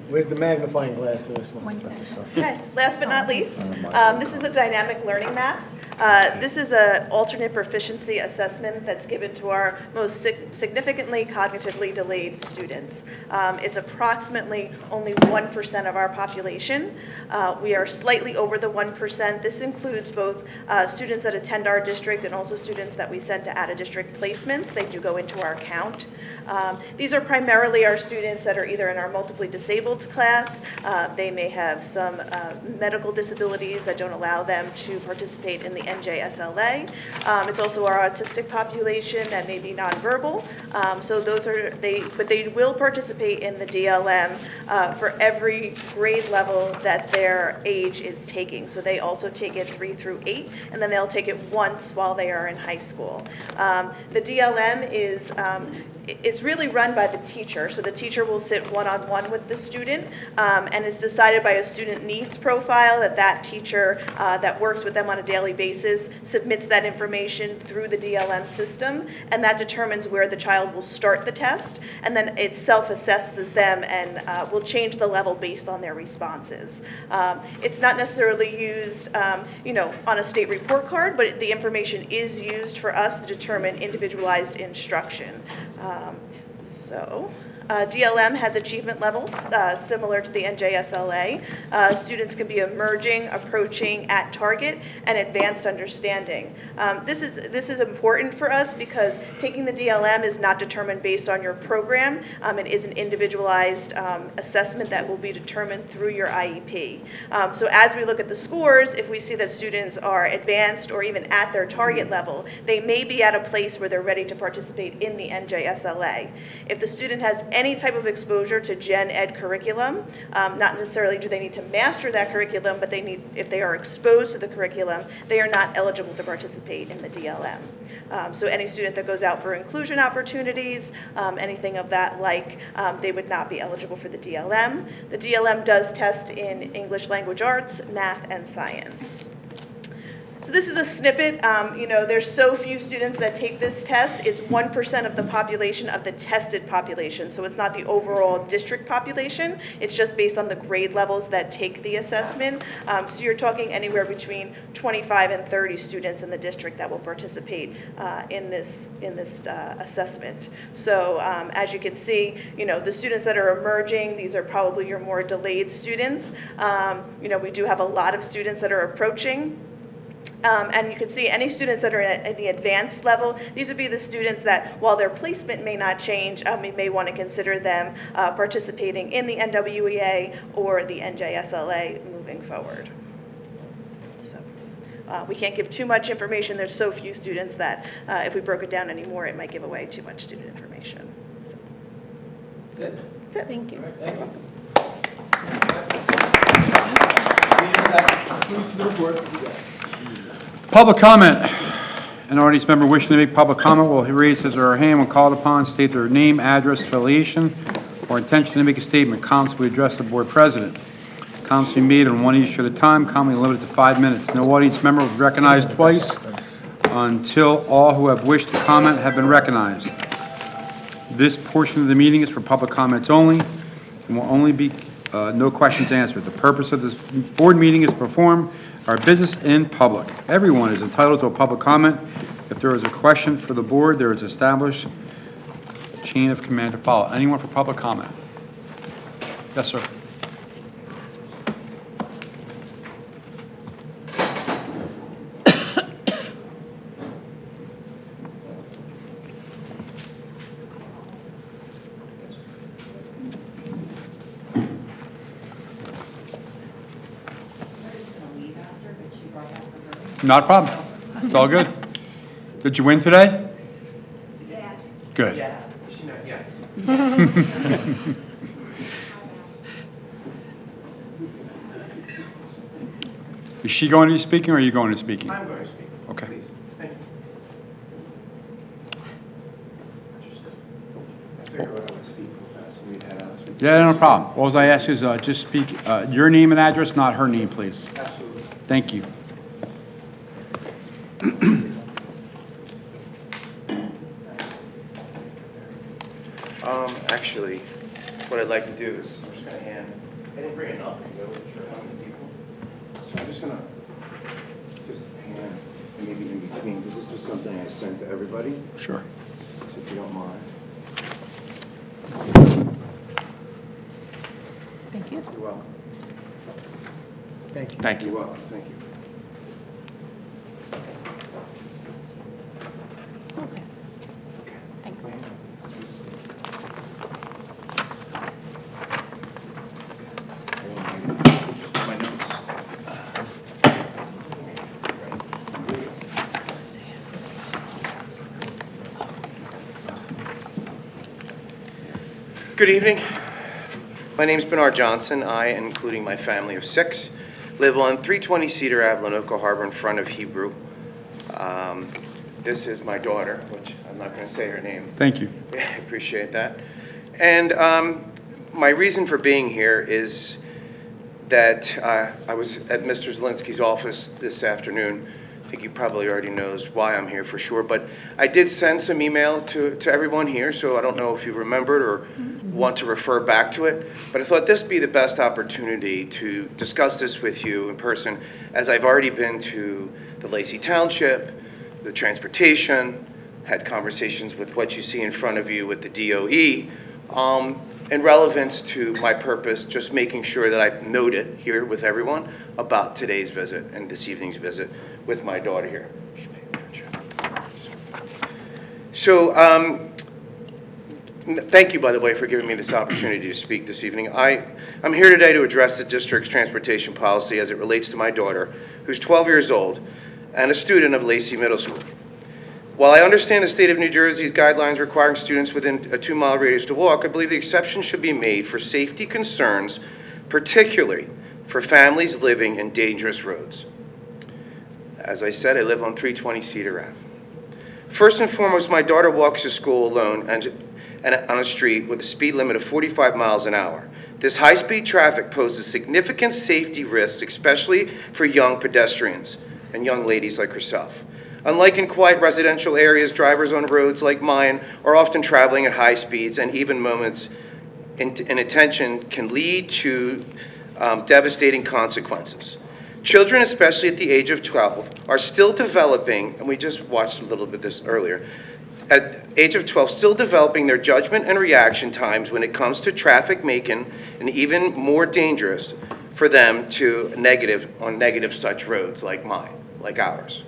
Where's the magnifying glass for this one? Okay, last but not least, this is the dynamic learning maps. This is an alternate proficiency assessment that's given to our most significantly cognitively delayed students. It's approximately only 1% of our population. We are slightly over the 1%. This includes both students that attend our district and also students that we send to out-of-district placements. They do go into our count. These are primarily our students that are either in our multiply disabled class. They may have some medical disabilities that don't allow them to participate in the NJSLA. It's also our autistic population that may be nonverbal. So those are, but they will participate in the DLM for every grade level that their age is taking. So they also take it 3 through 8, and then they'll take it once while they are in high school. The DLM is it's really run by the teacher. So the teacher will sit one-on-one with the student, and it's decided by a student needs profile that teacher that works with them on a daily basis submits that information through the DLM system, and that determines where the child will start the test, and then it self-assesses them and will change the level based on their responses. It's not necessarily used on a state report card, but the information is used for us to determine individualized instruction. DLM has achievement levels similar to the NJSLA. Students can be emerging, approaching, at target, and advanced understanding. This is important for us because taking the DLM is not determined based on your program. It is an individualized assessment that will be determined through your IEP. So as we look at the scores, if we see that students are advanced or even at their target level, they may be at a place where they're ready to participate in the NJSLA. If the student has any type of exposure to gen ed curriculum, not necessarily do they need to master that curriculum, but if they are exposed to the curriculum, they are not eligible to participate in the DLM. So any student that goes out for inclusion opportunities, anything of that like, they would not be eligible for the DLM. The DLM does test in English language arts, math, and science. So this is a snippet. There's so few students that take this test. It's 1% of the population of the tested population. So it's not the overall district population. It's just based on the grade levels that take the assessment. So you're talking anywhere between 25 and 30 students in the district that will participate in this assessment. So as you can see, the students that are emerging, these are probably your more delayed students. We do have a lot of students that are approaching. And you can see any students that are at the advanced level, these would be the students that, while their placement may not change, we may want to consider them participating in the NWEA or the NJSLA moving forward. So we can't give too much information. There's so few students that if we broke it down anymore, it might give away too much student information. So. Good. That's it. Thank you. All right, thank you. Concludes the report. Public comment. An audience member wishing to make public comment will raise his or her hand when called upon, state their name, address, affiliation, or intention to make a statement. Council will address the board president. Comments to be made on one issue at a time, commonly limited to 5 minutes. No audience member will be recognized twice until all who have wished to comment have been recognized. This portion of the meeting is for public comments only and will only be no questions answered. The purpose of this board meeting is to perform our business in public. Everyone is entitled to a public comment. If there is a question for the board, there is established chain of command to follow. Anyone for public comment? Yes, sir. Not a problem. It's all good. Did you win today? Yeah. Good. Yeah. Yes. Is she going to be speaking or are you going to be speaking? I'm going to speak. Okay. Please. Thank you. I figured I would speak real fast and we'd head out. Yeah, no problem. All I ask is just speak your name and address, not her name, please. Absolutely. Thank you. Actually, what I'd like to do is, I'm just gonna hand, I didn't bring enough, you know, for how many people. So I'm just gonna, hand, and maybe in between, because this was something I sent to everybody. Sure. So if you don't mind. Thank you. You're welcome. Thank you. Thank you. You're welcome, thank you. My notes. Good evening. My name's Bernard Johnson. I, including my family of 6, live on 320 Cedar Ave, Lenoka Harbor, in front of Hebrew. This is my daughter, which I'm not going to say her name. Thank you. I appreciate that. And my reason for being here is that I was at Mr. Zielinski's office this afternoon. I think he probably already knows why I'm here for sure, but I did send some email to everyone here, so I don't know if you remembered or want to refer back to it, but I thought this would be the best opportunity to discuss this with you in person, as I've already been to the Lacey Township, the transportation, had conversations with what you see in front of you with the DOE, in relevance to my purpose, just making sure that I note it here with everyone about today's visit and this evening's visit with my daughter here. So, thank you, by the way, for giving me this opportunity to speak this evening. I'm here today to address the district's transportation policy as it relates to my daughter, who's 12 years old and a student of Lacey Middle School. While I understand the state of New Jersey's guidelines requiring students within a 2-mile radius to walk, I believe the exception should be made for safety concerns, particularly for families living in dangerous roads. As I said, I live on 320 Cedar Ave. First and foremost, my daughter walks to school alone and on a street with a speed limit of 45 miles an hour. This high-speed traffic poses significant safety risks, especially for young pedestrians and young ladies like herself. Unlike in quiet residential areas, drivers on roads like mine are often traveling at high speeds, and even moments inattention can lead to devastating consequences. Children, especially at the age of 12, are still developing, and we just watched a little bit of this earlier, at age of 12, still developing their judgment and reaction times when it comes to traffic, making it even more dangerous for them to on negative such roads like mine, like ours.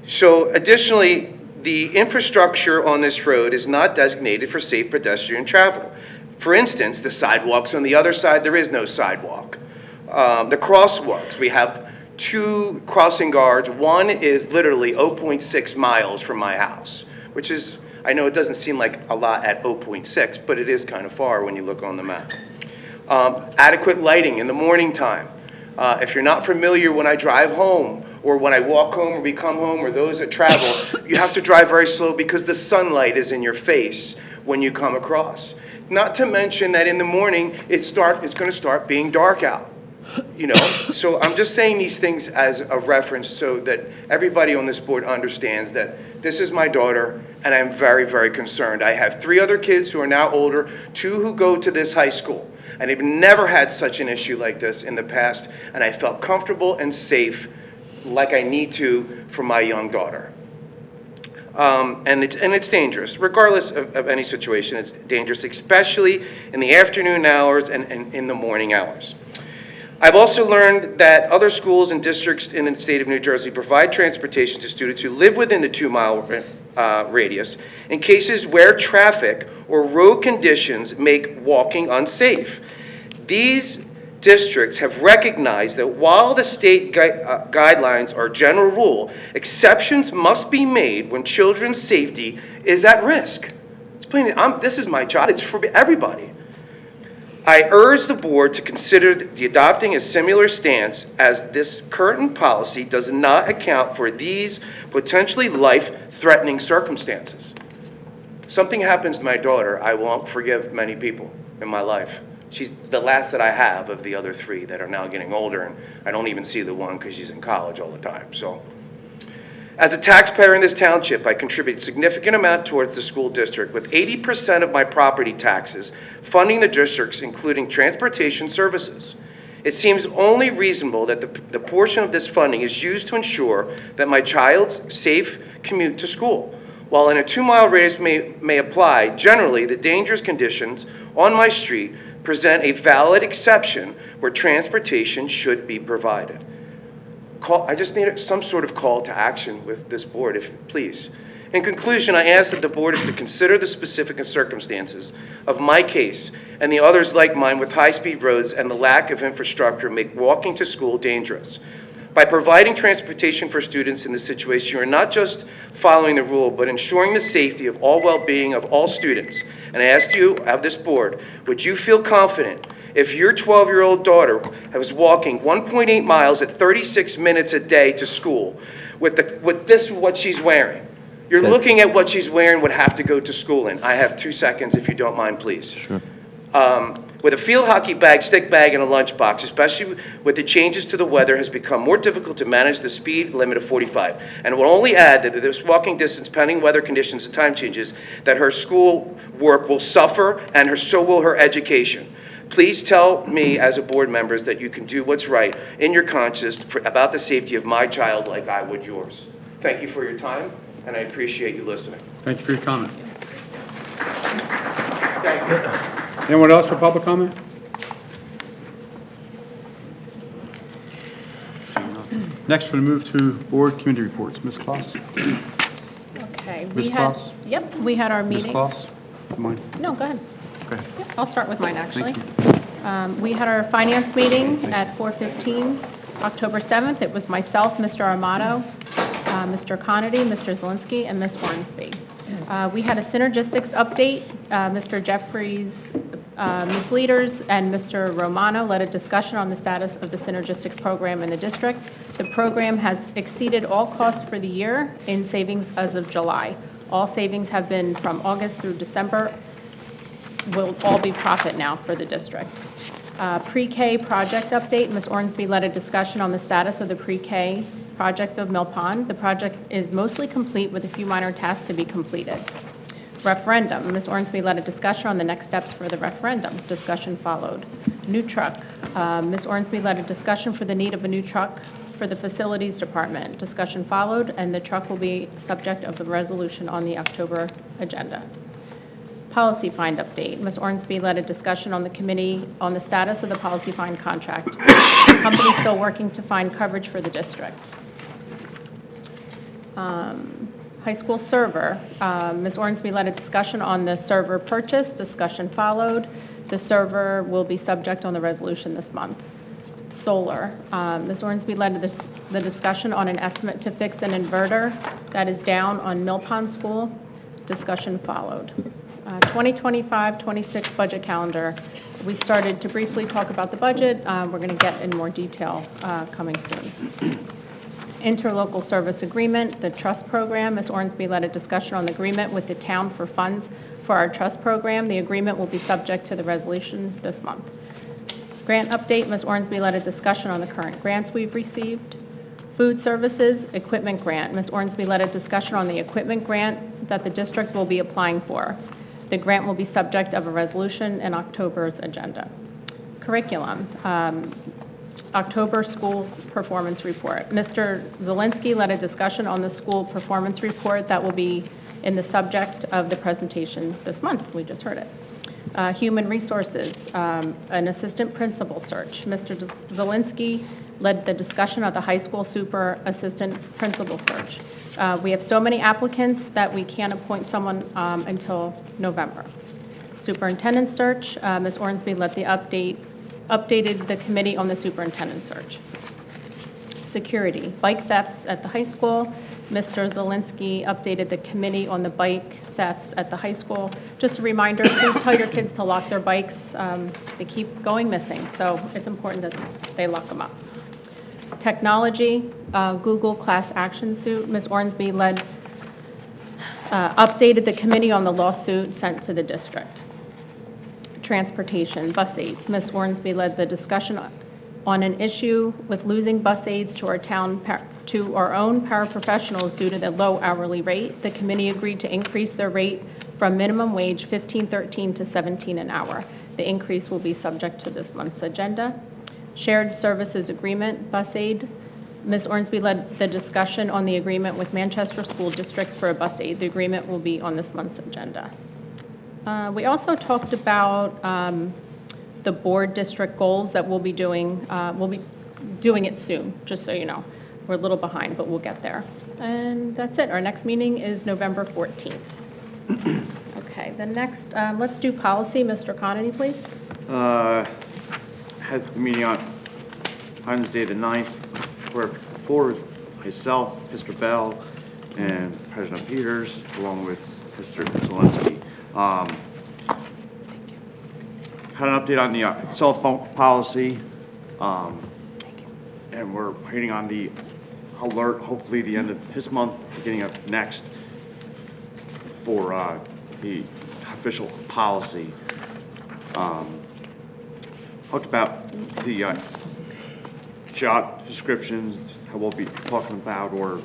So additionally, the infrastructure on this road is not designated for safe pedestrian travel. For instance, the sidewalks on the other side, there is no sidewalk. The crosswalks, we have 2 crossing guards. One is literally 0.6 miles from my house, which is, I know it doesn't seem like a lot at 0.6, but it is kind of far when you look on the map. Adequate lighting in the morning time. If you're not familiar, when I drive home, or when I walk home, or we come home, or those that travel, you have to drive very slow because the sunlight is in your face when you come across. Not to mention that in the morning, it's going to start being dark out. You know, so I'm just saying these things as a reference so that everybody on this board understands that this is my daughter and I'm very, very concerned. I have 3 other kids who are now older, 2 who go to this high school. And I've never had such an issue like this in the past, and I felt comfortable and safe like I need to for my young daughter. And it's dangerous. Regardless of any situation, it's dangerous, especially in the afternoon hours and in the morning hours. I've also learned that other schools and districts in the state of New Jersey provide transportation to students who live within the 2-mile radius in cases where traffic or road conditions make walking unsafe. These districts have recognized that while the state guidelines are general rule, exceptions must be made when children's safety is at risk. It's plain, this is my child, it's for everybody. I urge the board to consider adopting a similar stance, as this current policy does not account for these potentially life-threatening circumstances. Something happens to my daughter, I won't forgive many people in my life. She's the last that I have of the other 3 that are now getting older, and I don't even see the one because she's in college all the time. So, as a taxpayer in this township, I contribute a significant amount towards the school district, with 80% of my property taxes funding the districts, including transportation services. It seems only reasonable that the portion of this funding is used to ensure that my child's safe commute to school. While in a 2-mile radius may apply, generally the dangerous conditions on my street present a valid exception where transportation should be provided. I just need some sort of call to action with this board, please. In conclusion, I ask that the board is to consider the specific circumstances of my case and the others like mine with high-speed roads and the lack of infrastructure make walking to school dangerous. By providing transportation for students in this situation, you are not just following the rule, but ensuring the safety of all well-being of all students. And I ask you, of this board, would you feel confident if your 12-year-old daughter was walking 1.8 miles at 36 minutes a day to school with what she's wearing? You're looking at what she's wearing, would have to go to school in. I have 2 seconds, if you don't mind, please. Sure. With a field hockey bag, stick bag, and a lunchbox, especially with the changes to the weather, has become more difficult to manage the speed limit of 45. And it will only add that this walking distance, pending weather conditions and time changes, that her school work will suffer, and so will her education. Please tell me, as a board member, that you can do what's right in your conscience about the safety of my child like I would yours. Thank you for your time, and I appreciate you listening. Thank you for your comment. Thank you. Anyone else for public comment? Next, we'll move to board committee reports. Ms. Claus? Okay. Ms. Claus? Yep, we had our Ms. meeting. Claus? Mine? No, go ahead. Okay. Yep, I'll start with mine, actually. Thank We had our finance meeting at 4:15, October 7th. It was myself, Mr. Armato, Mr. Conity, Mr. Zelinski, and Ms. Hornsby. We had a synergistics update. Mr. Jeffries, Ms. Leaders, and Mr. Romano led a discussion on the status of the synergistics program in the district. The program has exceeded all costs for the year in savings as of July. All savings have been from August through December, will all be profit now for the district. Pre-K project update. Ms. Ornsby led a discussion on the status of the pre-K project of Mill Pond. The project is mostly complete with a few minor tasks to be completed. Referendum. Ms. Ornsby led a discussion on the next steps for the referendum. Discussion followed. New truck. Ms. Ornsby led a discussion for the need of a new truck for the facilities department. Discussion followed, and the truck will be subject of the resolution on the October agenda. Policy find update. Ms. Ornsby led a discussion on the committee on the status of the policy find contract. The company is still working to find coverage for the district. High school server. Ms. Ornsby led a discussion on the server purchase. Discussion followed. The server will be subject on the resolution this month. Solar. Ms. Ornsby led the discussion on an estimate to fix an inverter that is down on Mill Pond School. Discussion followed. 2025-26 budget calendar. We started to briefly talk about the budget. We're going to get in more detail coming soon. Interlocal service agreement, the trust program. Ms. Ornsby led a discussion on the agreement with the town for funds for our trust program. The agreement will be subject to the resolution this month. Grant update, Ms. Ormsby led a discussion on the current grants we've received. Food services, equipment grant. Ms. Ormsby led a discussion on the equipment grant that the district will be applying for. The grant will be subject of a resolution in October's agenda. Curriculum, October school performance report. Mr. Zelinski led a discussion on the school performance report that will be in the subject of the presentation this month. We just heard it. Human resources, an assistant principal search. Mr. Zelinski led the discussion of the high school super assistant principal search. We have so many applicants that we can't appoint someone until November. Superintendent search, Ms. Ormsby led the updated the committee on the superintendent search. Security, bike thefts at the high school. Mr. Zelinski updated the committee on the bike thefts at the high school. Just a reminder, please tell your kids to lock their bikes. They keep going missing, so it's important that they lock them up. Technology, Google class action suit. Ms. Ormsby updated the committee on the lawsuit sent to the district. Transportation, bus aids. Ms. Ormsby led the discussion on an issue with losing bus aids to our own paraprofessionals due to the low hourly rate. The committee agreed to increase their rate from minimum wage $15.13 to $17 an hour. The increase will be subject to this month's agenda. Shared services agreement, bus aid. Ms. Ormsby led the discussion on the agreement with Manchester School District for a bus aid. The agreement will be on this month's agenda. We also talked about the board district goals that we'll be doing it soon, just so you know. We're a little behind, but we'll get there. And that's it. Our next meeting is November 14th. Okay, the next, let's do policy. Mr. Conity, please. Had a meeting on Wednesday the 9th, where for myself, Mr. Bell, and President Peters, along with Mr. Zelinski. Had an update on the cell phone policy, and we're waiting on the alert, hopefully the end of this month, beginning of next, for the official policy. Talked about the job descriptions that we'll be talking about or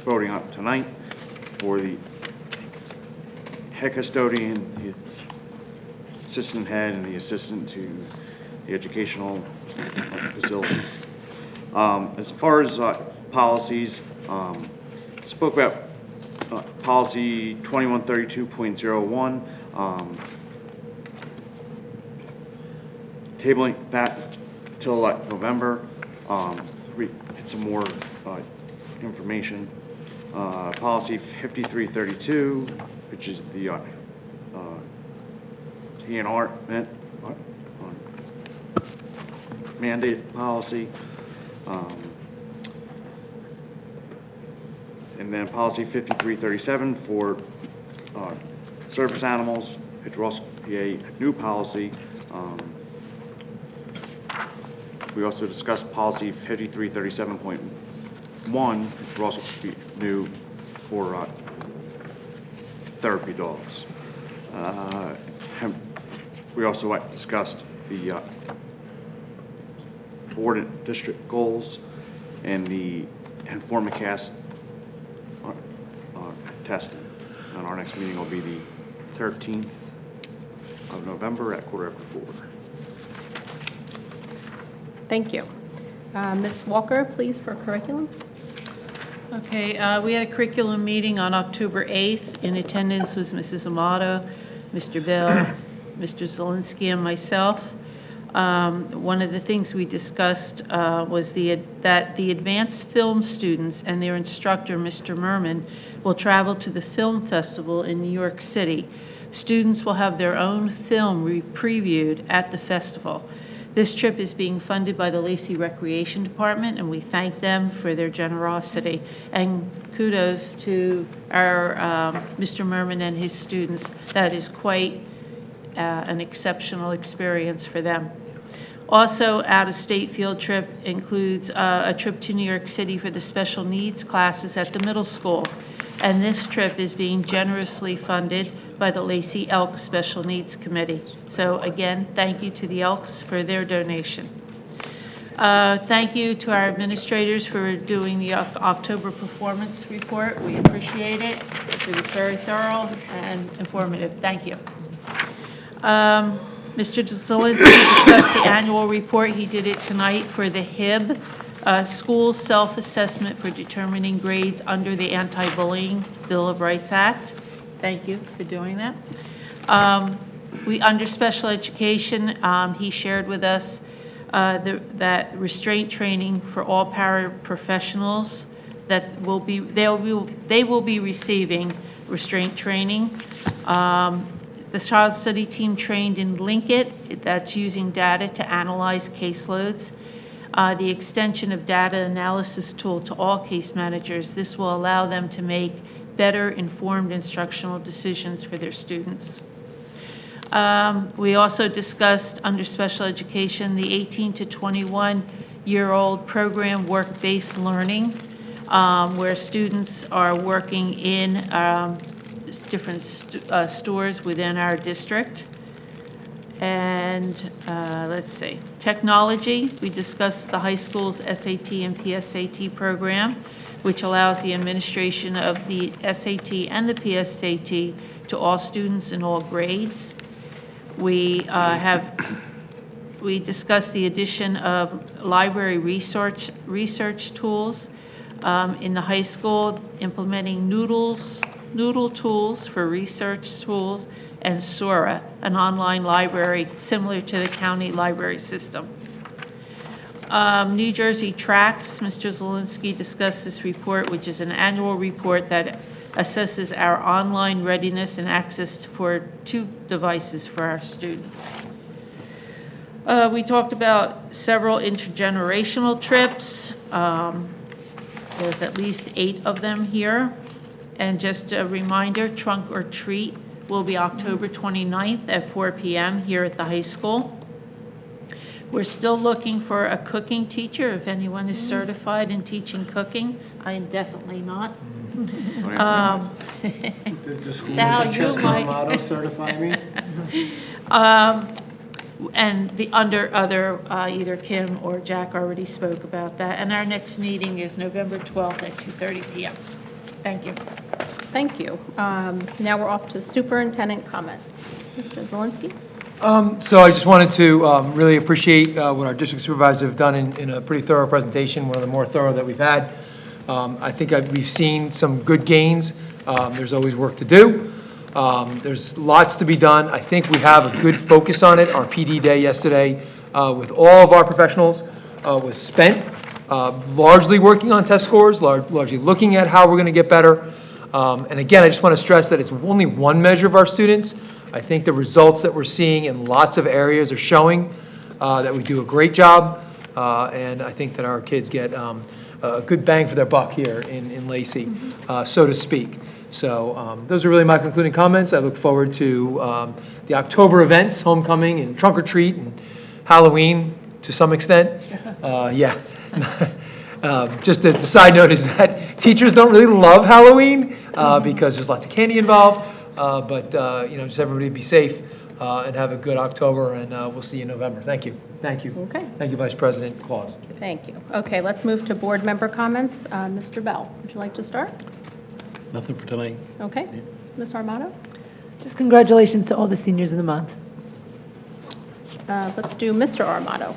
voting on tonight for the head custodian, the assistant head, and the assistant to the educational facilities. As far as policies, spoke about policy 2132.01, tabling that till November. We get some more information. Policy 5332, which is the TNR mandate policy. And then policy 5337 for service animals, which will also be a new policy. We also discussed policy 5337.1, which will also be new for therapy dogs. We also discussed the board and district goals and the InformaCast testing. And our next meeting will be the 13th of November at 4:15. Thank you. Ms. Walker, please, for curriculum. Okay, we had a curriculum meeting on October 8th. In attendance was Mrs. Amato, Mr. Bell, Mr. Zelinski, and myself. One of the things we discussed was that the advanced film students and their instructor, Mr. Merman, will travel to the film festival in New York City. Students will have their own film previewed at the festival. This trip is being funded by the Lacey Recreation Department, and we thank them for their generosity. And kudos to our Mr. Merman and his students. That is quite an exceptional experience for them. Also, out-of-state field trip includes a trip to New York City for the special needs classes at the middle school. And this trip is being generously funded by the Lacey Elks Special Needs Committee. So again, thank you to the Elks for their donation. Thank you to our administrators for doing the October performance report. We appreciate it. It was very thorough and informative. Thank you. Mr. Zielinski discussed the annual report. He did it tonight for the HIB, School Self-Assessment for Determining Grades under the Anti-Bullying Bill of Rights Act. Thank you for doing that. Under special education, he shared with us that restraint training for all paraprofessionals that they will be receiving restraint training. The child study team trained in Linkit, that's using data to analyze caseloads. The extension of data analysis tool to all case managers. This will allow them to make better informed instructional decisions for their students. We also discussed under special education the 18 to 21-year-old program work-based learning, where students are working in different stores within our district. And let's see, technology, we discussed the high school's SAT and PSAT program, which allows the administration of the SAT and the PSAT to all students in all grades. We discussed the addition of library research tools in the high school, implementing Noodle tools for research tools, and Sora, an online library similar to the county library system. New Jersey Tracks, Mr. Zielinski discussed this report, which is an annual report that assesses our online readiness and access for 2 devices for our students. We talked about several intergenerational trips. There's at least 8 of them here. And just a reminder, Trunk or Treat will be October 29th at 4 p.m. here at the high school. We're still looking for a cooking teacher, if anyone is certified in teaching cooking. I am definitely not. Does the school Sal, of you might. Motto certify me? And the under other, either Kim or Jack already spoke about that. And our next meeting is November 12th at 2:30 p.m. Thank you. Thank you. Now we're off to superintendent comment. Mr. Zielinski? So I just wanted to really appreciate what our district supervisors have done in a pretty thorough presentation, one of the more thorough that we've had. I think we've seen some good gains. There's always work to do. There's lots to be done. I think we have a good focus on it. Our PD day yesterday with all of our professionals was spent largely working on test scores, largely looking at how we're going to get better. And again, I just want to stress that it's only one measure of our students. I think the results that we're seeing in lots of areas are showing that we do a great job, and I think that our kids get a good bang for their buck here in Lacey, so to speak. So those are really my concluding comments. I look forward to the October events, homecoming and trunk or treat and Halloween to some extent. Yeah. Just a side note is that teachers don't really love Halloween because there's lots of candy involved. But just everybody be safe and have a good October, and we'll see you in November. Thank you. Thank you. Okay. Thank you, Vice President Claus. Thank you. Okay, let's move to board member comments. Mr. Bell, would you like to start? Nothing for tonight. Okay. Ms. Armato? Just congratulations to all the seniors of the month. Let's do Mr. Armato.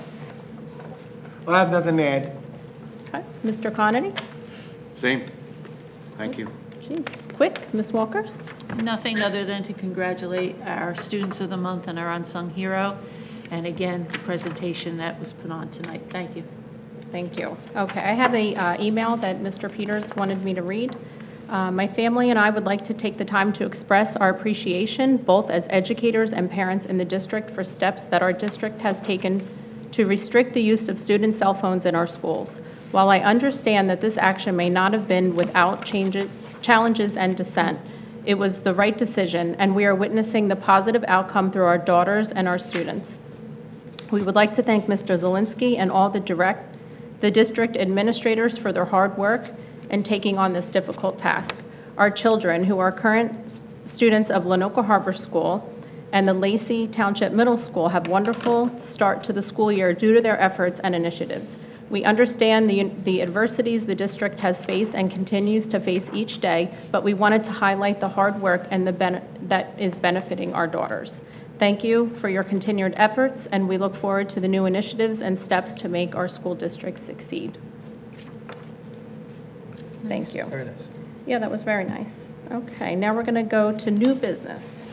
I have nothing to add. Okay. Mr. Conity? Same. Thank you. Jeez, quick. Ms. Walkers? Nothing other than to congratulate our students of the month and our unsung hero. And again, the presentation that was put on tonight. Thank you. Thank you. Okay, I have a email that Mr. Peters wanted me to read. My family and I would like to take the time to express our appreciation, both as educators and parents in the district, for steps that our district has taken to restrict the use of student cell phones in our schools. While I understand that this action may not have been without challenges and dissent, it was the right decision, and we are witnessing the positive outcome through our daughters and our students. We would like to thank Mr. Zielinski and all the district administrators for their hard work in taking on this difficult task. Our children, who are current students of Lenoka Harbor School and the Lacey Township Middle School have wonderful start to the school year due to their efforts and initiatives. We understand the adversities the district has faced and continues to face each day, but we wanted to highlight the hard work and that is benefiting our daughters. Thank you for your continued efforts, and we look forward to the new initiatives and steps to make our school district succeed. Thank you. Very nice. Yeah, that was very nice. Okay, now we're going to go to new business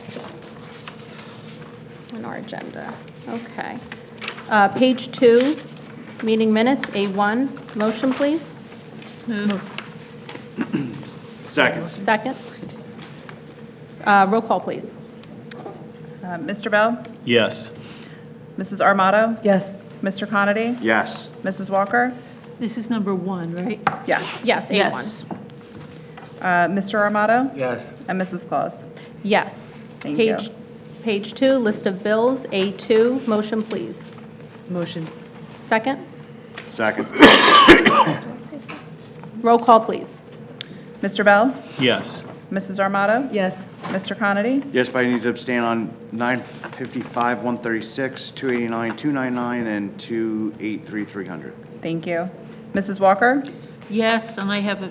on our agenda. Okay. Page 2, meeting minutes, A1. Motion, please. Second. Second. Roll call, please. Mr. Bell? Yes. Mrs. Armato? Yes. Mr. Conity? Yes. Mrs. Walker? This is number 1, right? Yes. Yes, A1. Yes. Mr. Armato? Yes. And Mrs. Claus? Yes. Thank you. Page 2, list of bills, A2. Motion, please. Motion. Second. Second. Roll call, please. Mr. Bell? Yes. Mrs. Armato? Yes. Mr. Conity? Yes, but I need to abstain on 955, 136, 289, 299, and 283, 300. Thank you. Mrs. Walker? Yes, and I have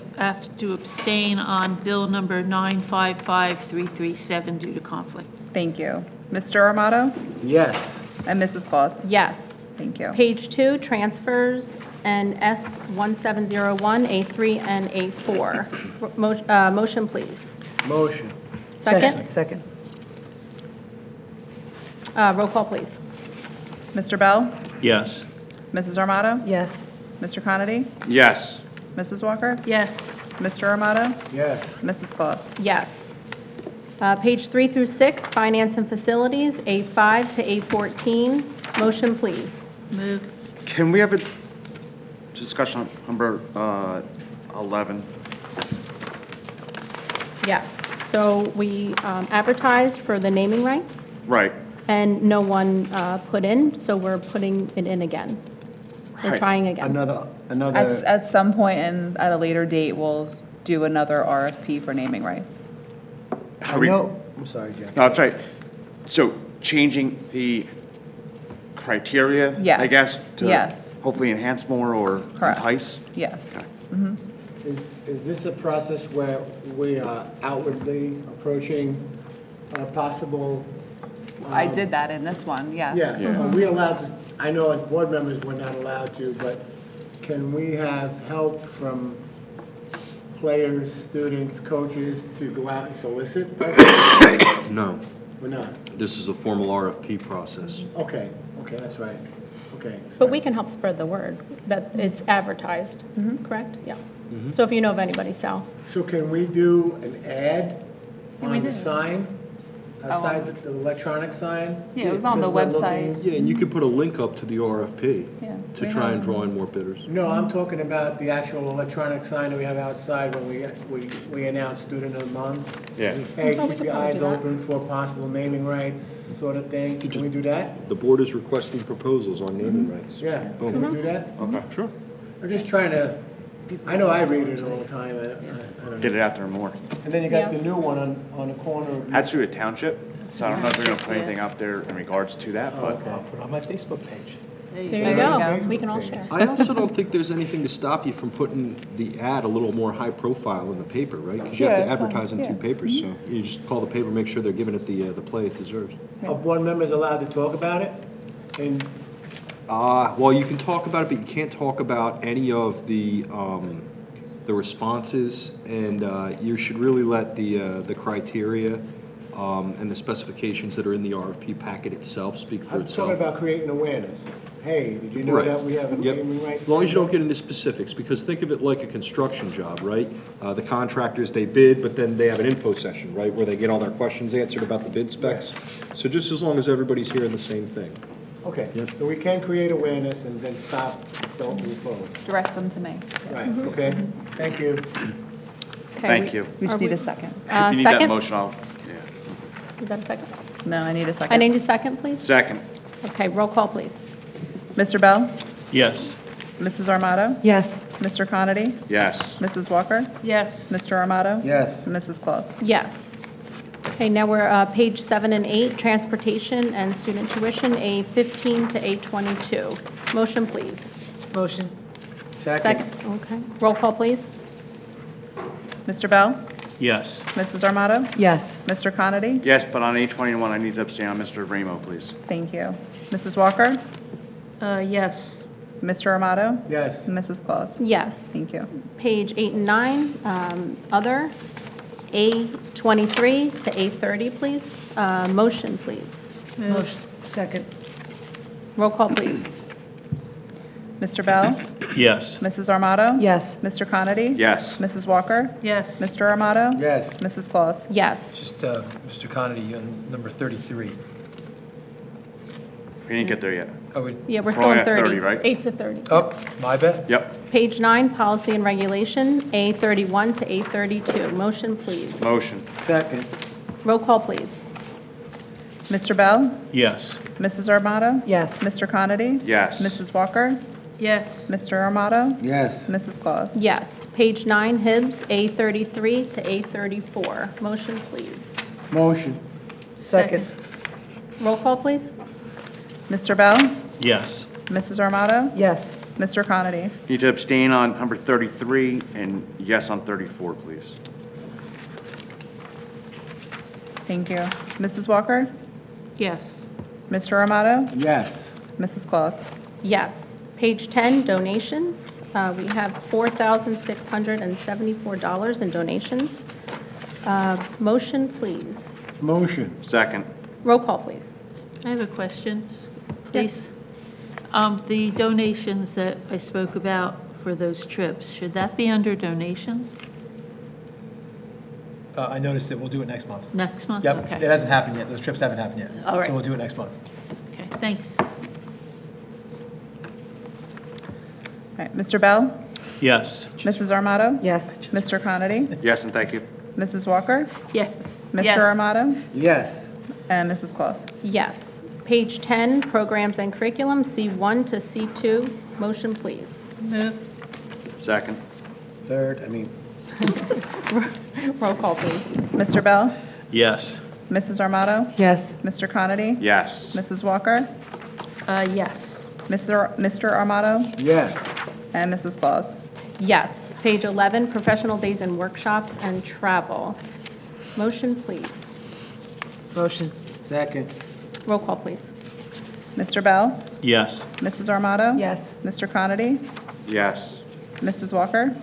to abstain on bill number 955337 due to conflict. Thank you. Mr. Armato? Yes. And Mrs. Claus? Yes. Thank you. Page 2, transfers and S1701, A3 and A4. Motion, please. Motion. Second. Second. Roll call, please. Mr. Bell? Yes. Mrs. Armato? Yes. Mr. Conity? Yes. Mrs. Walker? Yes. Mr. Armato? Yes. Mrs. Claus? Yes. Page 3 through 6, finance and facilities, A5 to A14. Motion, please. Move. Can we have a discussion on number 11? Yes. So we advertised for the naming rights, Right. and no one put in, so we're putting it in again. We're Right. trying again. Another. At some point and at a later date, we'll do another RFP for naming rights. How we- No, I'm sorry, Jack. No, that's right. So changing the criteria, Yes. I guess, to Yes. hopefully enhance more or Correct. entice? Yes. Okay. Is this a process where we are outwardly approaching possible? I did that in this one, yes. Yeah, are we allowed to, I know as board members, we're not allowed to, but can we have help from players, students, coaches to go out and solicit? No, We're not? this is a formal RFP process. Okay, that's right. Okay. But we can help spread the word that it's advertised, correct? Yeah. So if you know of anybody, Sal. So can we do an ad Yeah, we on the did. sign? on Outside the electronic sign? Yeah, it was on the Because we're website. looking- Yeah, and you could put a link up to the RFP Yeah, to we try have- and draw in more bidders. No, I'm talking about the actual electronic sign that we have outside when we announce Student of the Month. Yeah. Hey, Oh, we keep could your probably eyes do that. open for possible naming rights sort of thing. Can we do that? The board is requesting proposals on naming rights. Yeah, Boom. can we do that? Okay. Sure. I'm just trying to, I know I read it all the time, I don't Get know. it out there more. And then you got Yeah. the new one on the corner of. That's through a township, so I don't know if they're gonna put anything out there in regards to that, but. I'll put it on my Facebook page. There you There go. you go. We can all share. I also don't think there's anything to stop you from putting the ad a little more high profile in the paper, right? Because you have Yeah, to it's on- advertise in yeah. two papers, so you just call the paper, make sure they're giving it the play it deserves. Are board members allowed to talk about it? And Well, you can talk about it, but you can't talk about any of the responses, and you should really let the criteria and the specifications that are in the RFP packet itself speak for I'm itself. talking about creating awareness. Hey, did you know Right. that we have a Yep. naming right? As long as you don't get into specifics, because think of it like a construction job, right? The contractors, they bid, but then they have an info session, right, where they get all their questions answered about the bid specs. So just as long as everybody's hearing the same thing. Okay, Yep. so we can create awareness and then stop, don't move forward. Direct them to me. Right, okay, thank you. Okay, Thank you. We Are just need we- a second. If you need that Second? motion, I'll, yeah. Is that a second? No, I need a second. I need a second, please. Second. Okay, roll call, please. Mr. Bell? Yes. Mrs. Armato? Yes. Mr. Conity? Yes. Mrs. Walker? Yes. Mr. Armato? Yes. And Mrs. Claus? Yes. Okay, now we're page 7 and 8, transportation and student tuition, A15 to A22. Motion, please. Motion. Second. Okay. Roll call, please. Mr. Bell? Yes. Mrs. Armato? Yes. Mr. Conity? Yes, but on A21, I need to abstain on Mr. Ramo, please. Thank you. Mrs. Walker? Yes. Mr. Armato? Yes. Mrs. Claus? Yes. Thank you. Page 8 and 9, other, A23 to A30, please. Motion, please. Motion. Second. Roll call, please. Mr. Bell? Yes. Mrs. Armato? Yes. Mr. Conity? Yes. Mrs. Walker? Yes. Mr. Armato? Yes. Mrs. Claus? Yes. Just, Mr. Conity, on number 33. We didn't get there yet. Oh, we, Yeah, we're We're still only on at 30. 30, right? 8 to 30. oh, my bad. Yep. Page 9, policy and regulation, A31 to A32. Motion, please. Motion. Second. Roll call, please. Mr. Bell? Yes. Mrs. Armato? Yes. Mr. Conity? Yes. Mrs. Walker? Yes. Mr. Armato? Yes. Mrs. Claus? Yes. Page 9, Hibbs, A33 to A34. Motion, please. Motion. Second. Roll call, please. Mr. Bell? Yes. Mrs. Armato? Yes. Mr. Conity? Need to abstain on number 33 and yes on 34, please. Thank you. Mrs. Walker? Yes. Mr. Armato? Yes. Mrs. Claus? Yes. Page 10, donations. We have $4,674 in donations. Motion, please. Motion. Second. Roll call, please. I have a question, please. The donations that I spoke about for those trips, should that be under donations I noticed it. We'll do it next month. next month? Yep, Okay. it hasn't happened yet. Those trips haven't happened yet. All right. So we'll do it next month. Okay, thanks. All right, Mr. Bell? Yes. Mrs. Armato? Yes. Mr. Conity? Yes, and thank you. Mrs. Walker? Yes. Mr. Yes. Armato? Yes. And Mrs. Claus? Yes. Page 10, programs and curriculum, C1 to C2. Motion, please. Move. Second. Third, Roll call, please. Mr. Bell? Yes. Mrs. Armato? Yes. Mr. Conity? Yes. Mrs. Walker? Yes. Mr. Armato? Yes. And Mrs. Claus? Yes. Page 11, professional days and workshops and travel. Motion, please. Motion. Second. Roll call, please. Mr. Bell? Yes. Mrs. Armato? Yes. Mr. Conity? Yes. Mrs. Walker?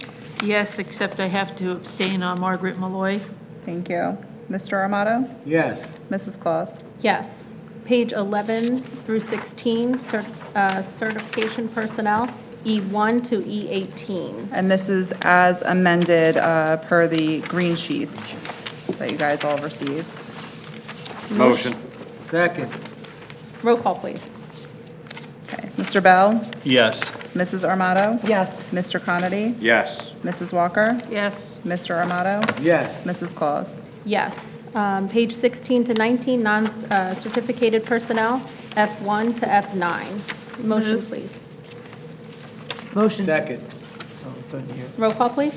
Yes, except I have to abstain on Margaret Malloy. Thank you. Mr. Armato? Yes. Mrs. Claus? Yes. Page 11 through 16, certification personnel, E1 to E18. And this is as amended per the green sheets that you guys all received. Motion. Second. Roll call, please. Okay. Mr. Bell? Yes. Mrs. Armato? Yes. Mr. Conity? Yes. Mrs. Walker? Yes. Mr. Armato? Yes. Mrs. Claus? Yes. Page 16 to 19, non-certificated personnel, F1 to F9. Motion, please. Motion. Second. Roll call, please.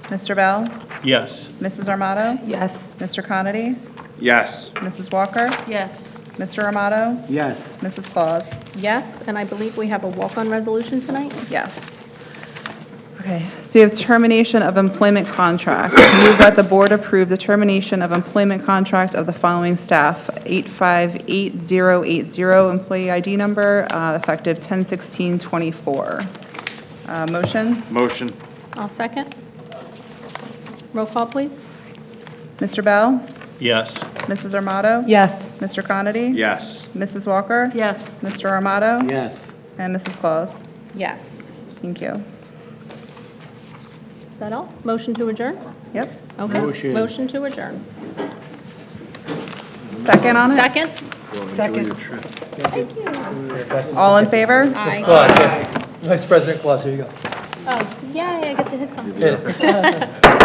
Mr. Bell? Yes. Mrs. Armato? Yes. Mr. Conity? Yes. Mrs. Walker? Yes. Mr. Armato? Yes. Mrs. Claus? Yes, and I believe we have a walk-on resolution tonight. Yes. Okay, so we have termination of employment contract. Move that the board approve the termination of employment contract of the following staff: 858080, employee ID number, effective 10/16/24. Motion? Motion. I'll second. Roll call, please. Mr. Bell? Yes. Mrs. Armato? Yes. Mr. Conity? Yes. Mrs. Walker? Yes. Mr. Armato? Yes. And Mrs. Claus? Yes. Thank you. Is that all? Motion to adjourn? Yep. Okay. Motion. Motion to adjourn. Second on it? Second? Second. Thank you. All in favor? Aye. Claus, yeah. Vice President Claus, here you go. Oh, yeah, I get to hit something. Hit it.